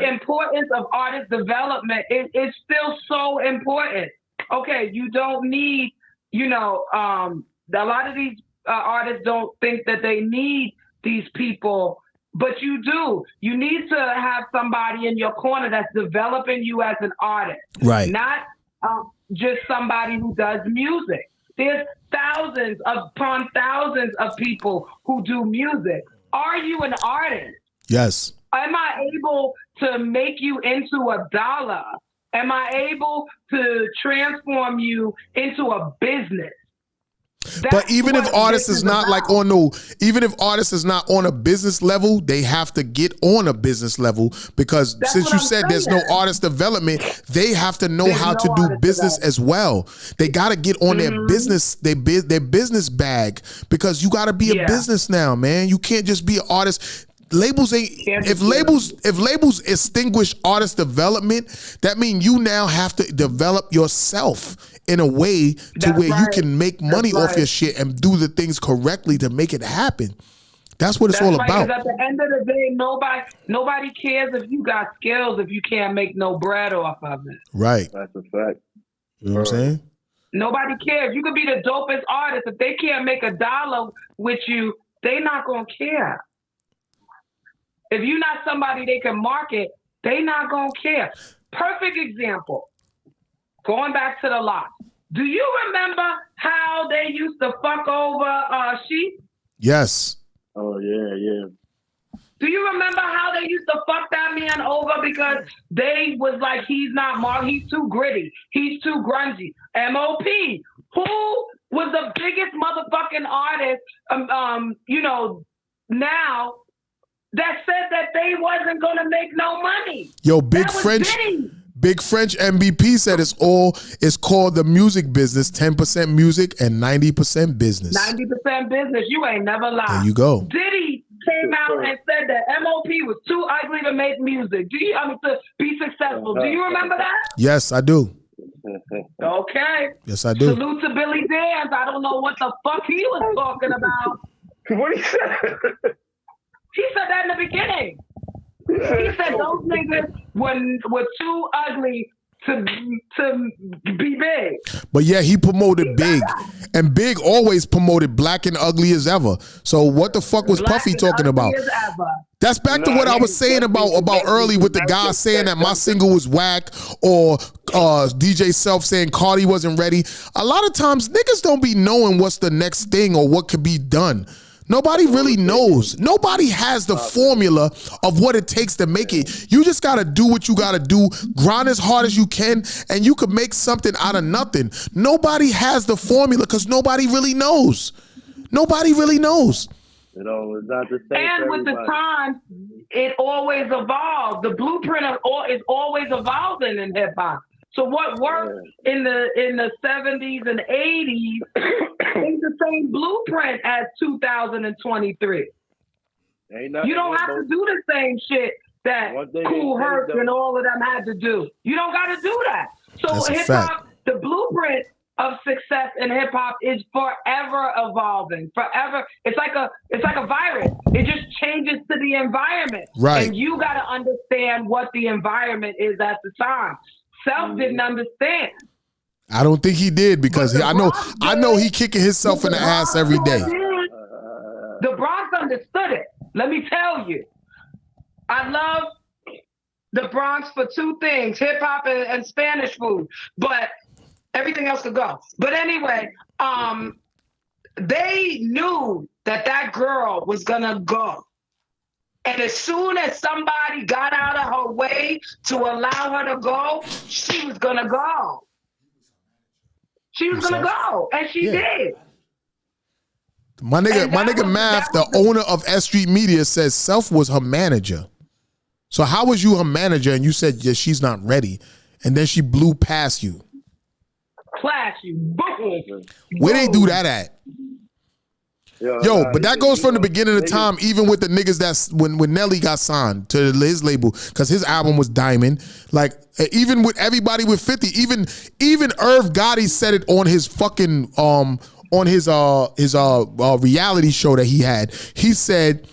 importance of artist development is still so important. Okay, you don't need, a lot of these artists don't think that they need these people, but you do. You need to have somebody in your corner that's developing you as an artist. Right. Not just somebody who does music. There's thousands upon thousands of people who do music. Are you an artist? Yes. Am I able to make you into $1? Am I able to transform you into a business? But even if artists is not even if artists is not on a business level, they have to get on a business level because since you said there's no artist development, they have to know how to do business as well. They got to get on their business, their business bag because you got to be a business now, man. You can't just be an artist. Labels ain't if labels extinguish artist development, that means you now have to develop yourself in a way to where you can make money off your shit and do the things correctly to make it happen. That's what it's all about. Because at the end of the day, nobody cares if you got skills if you can't make no bread off of it. Right. That's a fact. You know what I'm saying? Nobody cares. You could be the dopest artist. If they can't make $1 with you, they not gonna care. If you're not somebody they can market, they not gonna care. Perfect example. Going back to the lot. Do you remember how they used to fuck over sheep? Yes. Oh yeah. Do you remember how they used to fuck that man over because they was like, he's not marked, he's too gritty, he's too grungy. MOP, who was the biggest motherfucking artist, now that said that they wasn't gonna make no money. Yo, Big French MVP said it's called the music business, 10% music and 90% business. 90% business. You ain't never lied. There you go. Diddy came out and said that MOP was too ugly to make music. To be successful. Do you remember that? Yes, I do. Okay. Yes, I do. Salute to Billy Dance. I don't know what the fuck he was talking about. What he said? He said that in the beginning. He said those niggas were too ugly to be big. But yeah, he promoted Big, and Big always promoted Black and Ugly as Ever. So what the fuck was Black Puffy and talking Ugly about? as Ever. That's back to what I was saying about early with the guy saying that my single was whack, or DJ Self saying Cardi wasn't ready. A lot of times niggas don't be knowing what's the next thing or what could be done. Nobody really knows. Nobody has the formula of what it takes to make it. You just gotta do what you gotta do, grind as hard as you can, and you could make something out of nothing. Nobody has the formula because nobody really knows. Nobody really knows. You know, it's not the same. And with the time, it always evolves. The blueprint is always evolving in hip hop. So what worked in the 70s and 80s is the same blueprint as 2023. You don't have to do the same shit that Kool Herc and all of them had to do. You don't got to do that. So hip hop, the blueprint of success in hip hop is forever evolving. Forever. It's like a virus. It just changes to the environment. Right. And you got to understand what the environment is at the time. Self didn't understand. I don't think he did because I know he kicking himself in the ass every day. The Bronx understood it. Let me tell you. I love the Bronx for two things, hip hop and Spanish food, but everything else could go. But anyway, they knew that girl was gonna go. And as soon as somebody got out of her way to allow her to go, she was gonna go. She was gonna go, and she did. My nigga Math, the owner of S.STREET Media, says Self was her manager. So how was you her manager and you said she's not ready, and then she blew past you? Clash you, boom. Where they do that at? Yo, but that goes from the beginning of time, even with the niggas that's when Nelly got signed to his label, because his album was Diamond. Like, even with everybody with 50, even Irv Gotti said it on his fucking on his reality show that he had. He said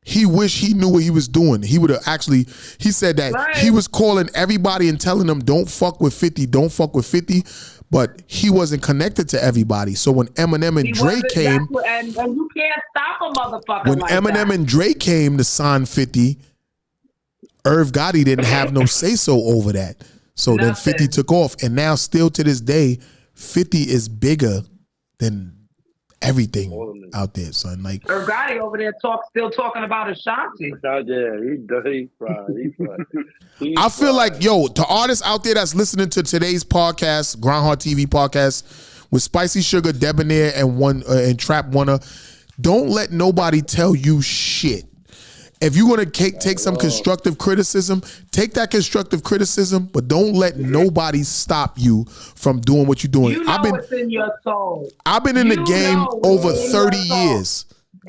he wished he knew what he was doing. He would have actually, he said that he was calling everybody and telling them, don't fuck with 50, don't fuck with 50. But he wasn't connected to everybody. So when Eminem and Dre came, and you can't stop a motherfucker when like Eminem that. and Dre came to sign 50, Irv Gotti didn't have no say so over that. So then 50 took off, and now still to this day, 50 is bigger than everything out there, son. Like Irv Gotti over there still talking about Ashanti. Yeah, he fried. I feel like, yo, to artists out there that's listening to today's podcast, Grindhard TV podcast, with Spicy Sugar, Debanaire, and Trap Warner, don't let nobody tell you shit. If you're gonna take some constructive criticism, take that constructive criticism, but don't let nobody stop you from doing what you're doing. You know what's in your soul. I've been in the game over 30 years,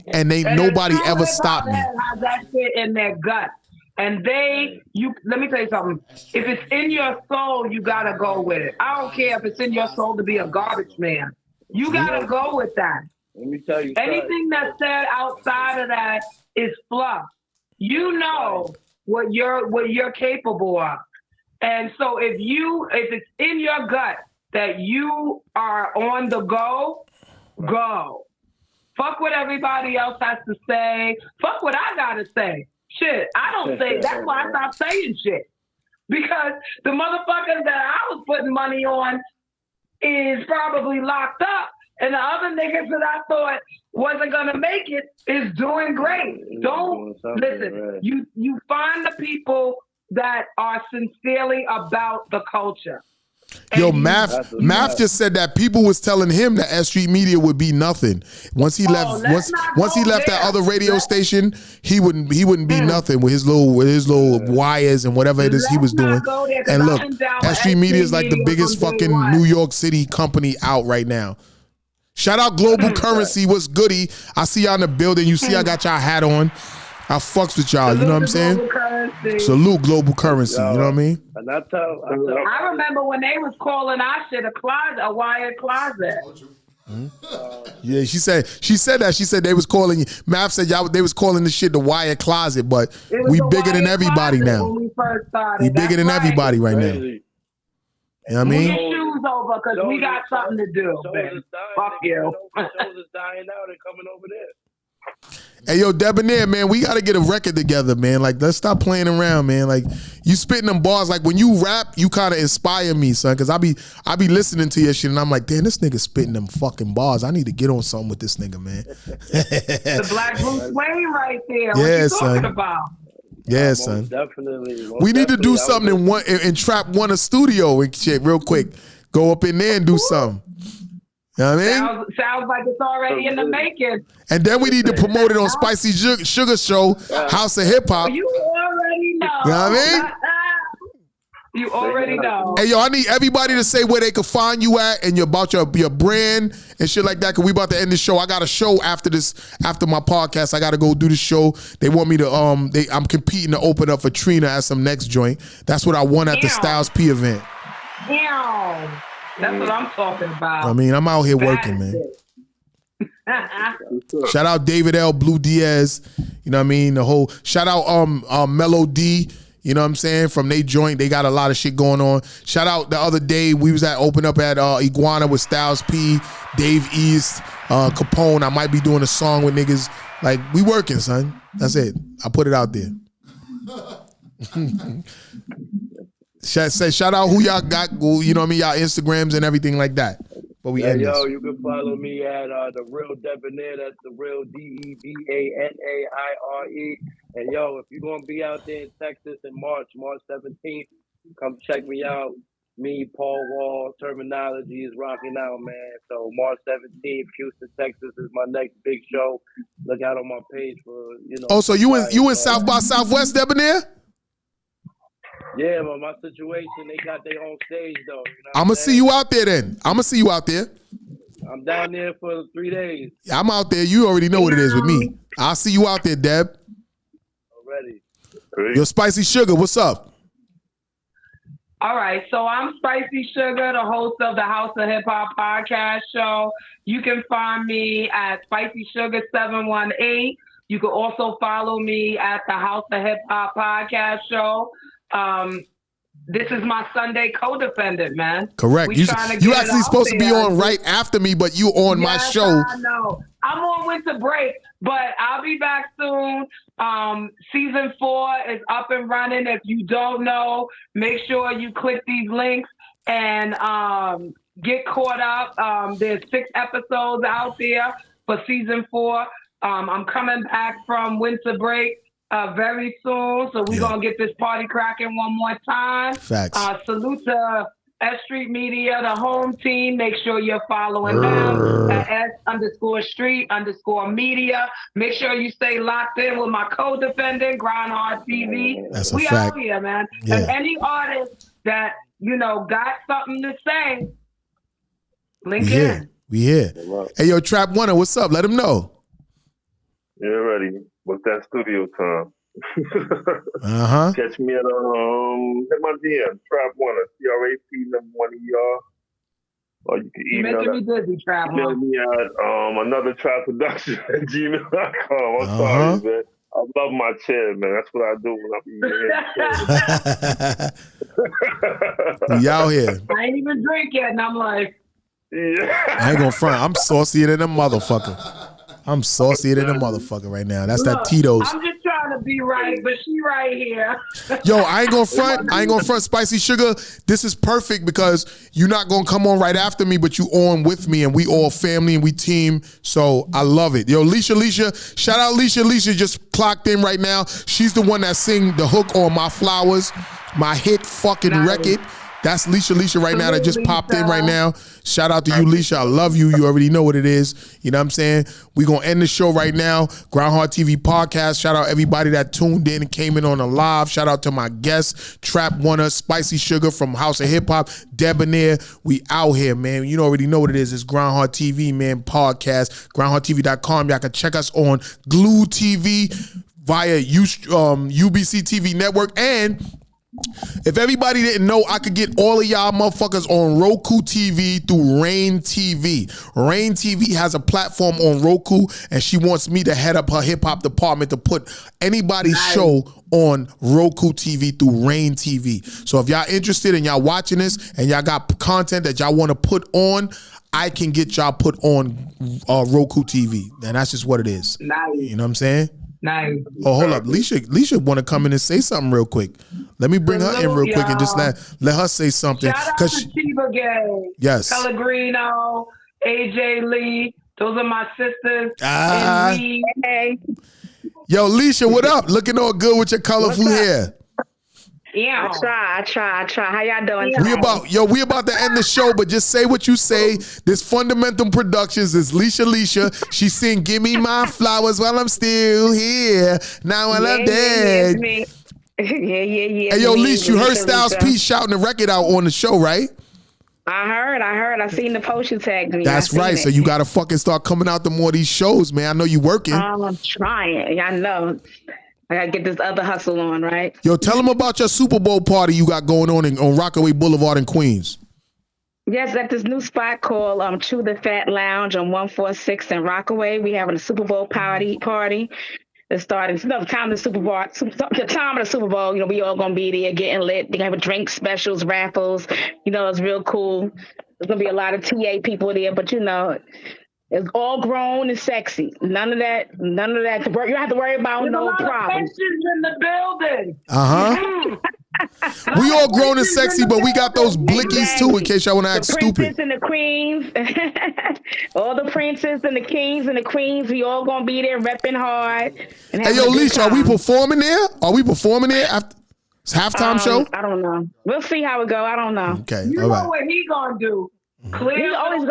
and ain't nobody ever stopped me. Has that shit in their gut. And let me tell you something. If it's in your soul, you gotta go with it. I don't care if it's in your soul to be a garbage man. You gotta go with that. Let me tell you. Anything that's said outside of that is fluff. You know what you're capable of. And so if it's in your gut that you are on the go. Fuck what everybody else has to say. Fuck what I gotta say. Shit, I don't say. That's why I stopped saying shit. Because the motherfuckers that I was putting money on is probably locked up. And the other niggas that I thought wasn't gonna make it is doing great. Don't listen. You find the people that are sincerely about the culture. Yo, Math just said that people was telling him that S.STREET Media would be nothing. Once he left, once he left that other radio station, he wouldn't be nothing with his little wires and whatever it is he was doing. And look, S.STREET Media is like the biggest fucking New York City company out right now. Shout out Global Currency. What's goody? I see y'all in the building. You see I got y'all hat on. I fucks with y'all. You know what I'm saying? Salute Global Currency. You know what I mean? And I remember when they was calling our shit a wired closet. Yeah, she said that. She said they was calling you. Math said they was calling this shit the wired closet, but we bigger than everybody now. When we first started. We bigger than everybody right now. You know what I Move mean? your shoes over because we got something to do, man. Fuck you. Shows is dying out and coming over there. Hey, yo, Debanaire, man, we got to get a record together, man. Like, let's stop playing around, man. Like, you spitting them bars. Like, when you rap, you kind of inspire me, son, because I be listening to your shit, and I'm like, damn, this nigga spitting them fucking bars. I need to get on something with this nigga, man. The Black Bruce Wayne right there. What Yeah, you son. talking about? Yeah, son. Definitely. We need to do something in Trap One a studio and shit real quick. Go up in there and do something. You know what I mean? Sounds like it's already in the making. And then we need to promote it on Spicy Sugar Show, House of Hip Hop. You already know. You know what I mean? You already know. Hey, yo, I need everybody to say where they can find you at and about your brand and shit like that, because we about to end the show. I got a show after my podcast. I got to go do the show. They want me to, I'm competing to open up for Trina at some next joint. That's what I won at the Styles P event. Damn. That's what I'm talking about. I mean, I'm out here working, man. Shout out David L. Blue Diaz. You know what I mean? The whole shout out Mellow D. You know what I'm saying? From they joint, they got a lot of shit going on. Shout out the other day, we was at open up at Iguana with Styles P, Dave East, Capone. I might be doing a song with niggas. Like, we working, son. That's it. I put it out there. Shout out who y'all got, you know what I mean, y'all Instagrams and everything like that. But we end this. You can follow me at The Real Debanaire. That's The Real Debanaire. And yo, if you're gonna be out there in Texas in March 17th, come check me out. Me, Paul Wall, Terminology is rocking out, man. So March 17th, Houston, Texas is my next big show. Look out on my page for, you know. Oh, so you in South by Southwest, Debanaire? Yeah, but my situation, they got their own stage though. You know I'm gonna see you out there then. I'm gonna see you out there. I'm down there for 3 days. I'm out there. You already know what it is with me. I'll see you out there, Deb. Already. Yo, Spicy Sugar, what's up? All right, so I'm Spicy Sugar, the host of the House of Hip Hop podcast show. You can find me at Spicy Sugar 718. You can also follow me at the House of Hip Hop podcast show. This is my Sunday co-defendant, man. Correct. You actually supposed to be on right after me, but you on my show. I know. I'm on winter break, but I'll be back soon. Season 4 is up and running. If you don't know, make sure you click these links and get caught up. There's 6 episodes out there for season 4. I'm coming back from winter break very soon, so we're going to get this party cracking one more time. Facts. Salute to S.STREET Media, the home team. Make sure you're following them at S_STREET_media. Make sure you stay locked in with my co-defendant, Grindhard TV. That's a we fact. out here, man. Yeah. And any artist that, got something to say, link in. We here. Hey, yo, Trap One, what's up? Let him know. Yeah, ready. What's that studio time? Catch me at hit my DM, Trap One, TRAP number 1 ER. Or you can email me at another trap production at gmail.com. I'm sorry, man. I love my chair, man. That's what I do when I'm eating. We out here. I ain't even drink yet, and I'm like, yeah. I ain't gonna front. I'm saucier than a motherfucker. I'm saucier than a motherfucker right now. That's that Tito's. I'm just trying to be right, but she right here. Yo, I ain't gonna front, Spicy Sugar. This is perfect because you're not gonna come on right after me, but you on with me, and we all family and we team. So I love it. Yo, Leisha, shout out Leisha. Leisha just clocked in right now. She's the one that sing the hook on My Flowers, my hit fucking record. That's Leisha right now that just popped in right now. Shout out to you, Leisha. I love you. You already know what it is. You know what I'm saying? We're going to end the show right now. Grindhard TV podcast. Shout out everybody that tuned in and came in on the live. Shout out to my guests, Trap One, Spicy Sugar from House of Hip Hop, Debanaire. We out here, man. You already know what it is. It's Grindhard TV, man, podcast. GrindhardTV.com. Y'all can check us on Glue TV via UBC TV network, and If everybody didn't know, I could get all of y'all motherfuckers on Roku TV through Rain TV. Rain TV has a platform on Roku, and she wants me to head up her hip hop department to put anybody's show on Roku TV through Rain TV. So if y'all interested and y'all watching this and y'all got content that y'all want to put on, I can get y'all put on Roku TV. And that's just what it is. Nice. You know what I'm saying? Nice. Oh, hold up. Leisha want to come in and say something real quick. Let me bring her in real quick and just let her say something. Shout out to Chiba Gang. Yes. Pellegrino, AJ Lee. Those are my sisters. Hey. Yo, Leisha, what up? Looking all good with your colorful hair. Yeah. I try. How y'all doing? We about to end the show, but just say what you say. This Fundamental Productions is Leisha. She sing "Give Me My Flowers While I'm Still Here." Now when I'm dead. Yeah. Hey, yo, Leisha, you heard Styles P shouting the record out on the show, right? I heard. I seen the post you tagged me. That's right. So you gotta fucking start coming out to more of these shows, man. I know you working. I'm trying. I know. I gotta get this other hustle on, right? Yo, tell them about your Super Bowl party you got going on Rockaway Boulevard in Queens. Yes, at this new spot called Chew the Fat Lounge on 146 in Rockaway. We having a Super Bowl party. It's starting. It's the time of the Super Bowl. The time of the Super Bowl. You know, we all gonna be there getting lit. They have drink specials, raffles. You know, it's real cool. There's gonna be a lot of TA people there, but you know. It's all grown and sexy. None of that. You don't have to worry about no problems. In the building. We all grown and sexy, but we got those blickies too, in case y'all want to act stupid. The princess and the queens, all the princes and the kings and the queens. We all gonna be there repping hard. Hey, yo, Leisha, are we performing there? After it's halftime show? I don't know. We'll see how it go. I don't know. Okay, You all know right. what he gonna do? It's always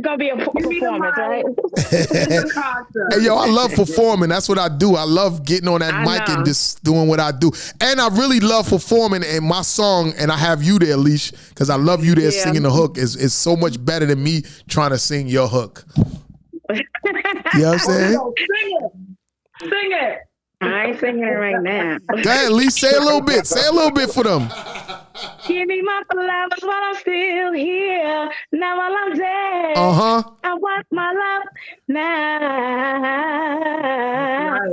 gonna be a performance, right? Hey, yo, I love performing. That's what I do. I love getting on that mic and just doing what I do. And I really love performing. And my song, and I have you there, Leash, because I love you there singing the hook, is so much better than me trying to sing your hook. You know what I'm saying? Sing it. I ain't singing it right now. Go ahead, Leash, say a little bit. Say a little bit for them. Give me my flowers while I'm still here. Now while I'm dead. I want my love now.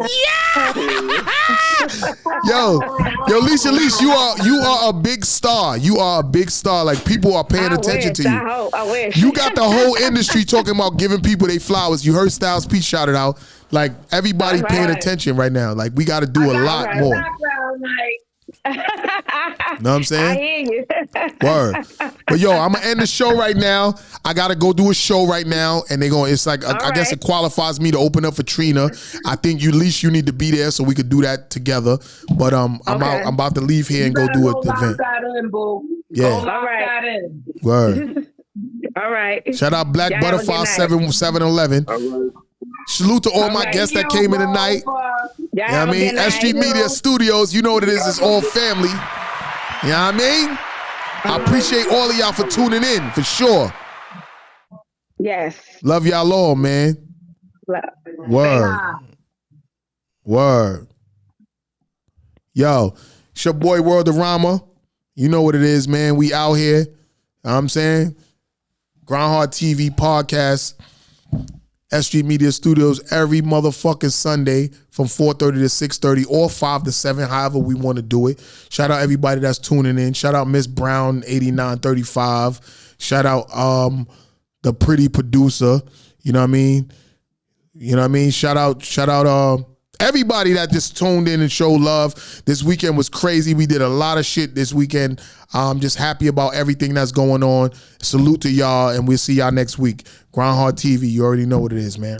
Yeah. Yo, Leash, you are a big star. You are a big star. Like, people are paying attention to you. I wish. You got the whole industry talking about giving people their flowers. You heard Styles P shout it out. Like, everybody paying attention right now. Like, we got to do a lot more. Know what I'm saying? I hear you. Word. But yo, I'm gonna end the show right now. I gotta go do a show right now, and it's like I guess it qualifies me to open up for Trina. I think at least you need to be there so we could do that together. But I'm about to leave here and go do an event. Yeah. All right. Word. All right. Shout out Black Butterfly 711. Salute to all my guests that came in tonight. You know what I mean? S.STREET Media Studios, you know what it is. It's all family. You know what I mean? I appreciate all of y'all for tuning in, for sure. Yes. Love y'all all, man. Word. Yo, it's your boy Worldorama. You know what it is, man. We out here. You know what I'm saying? Grindhard TV podcast. S.STREET Media Studios every motherfucking Sunday from 4:30 to 6:30 or 5 to 7, however we want to do it. Shout out everybody that's tuning in. Shout out Miss Brown 8935. Shout out the pretty producer. You know what I mean? Shout out everybody that just tuned in and showed love. This weekend was crazy. We did a lot of shit this weekend. I'm just happy about everything that's going on. Salute to y'all, and we'll see y'all next week. Grindhard TV, you already know what it is, man.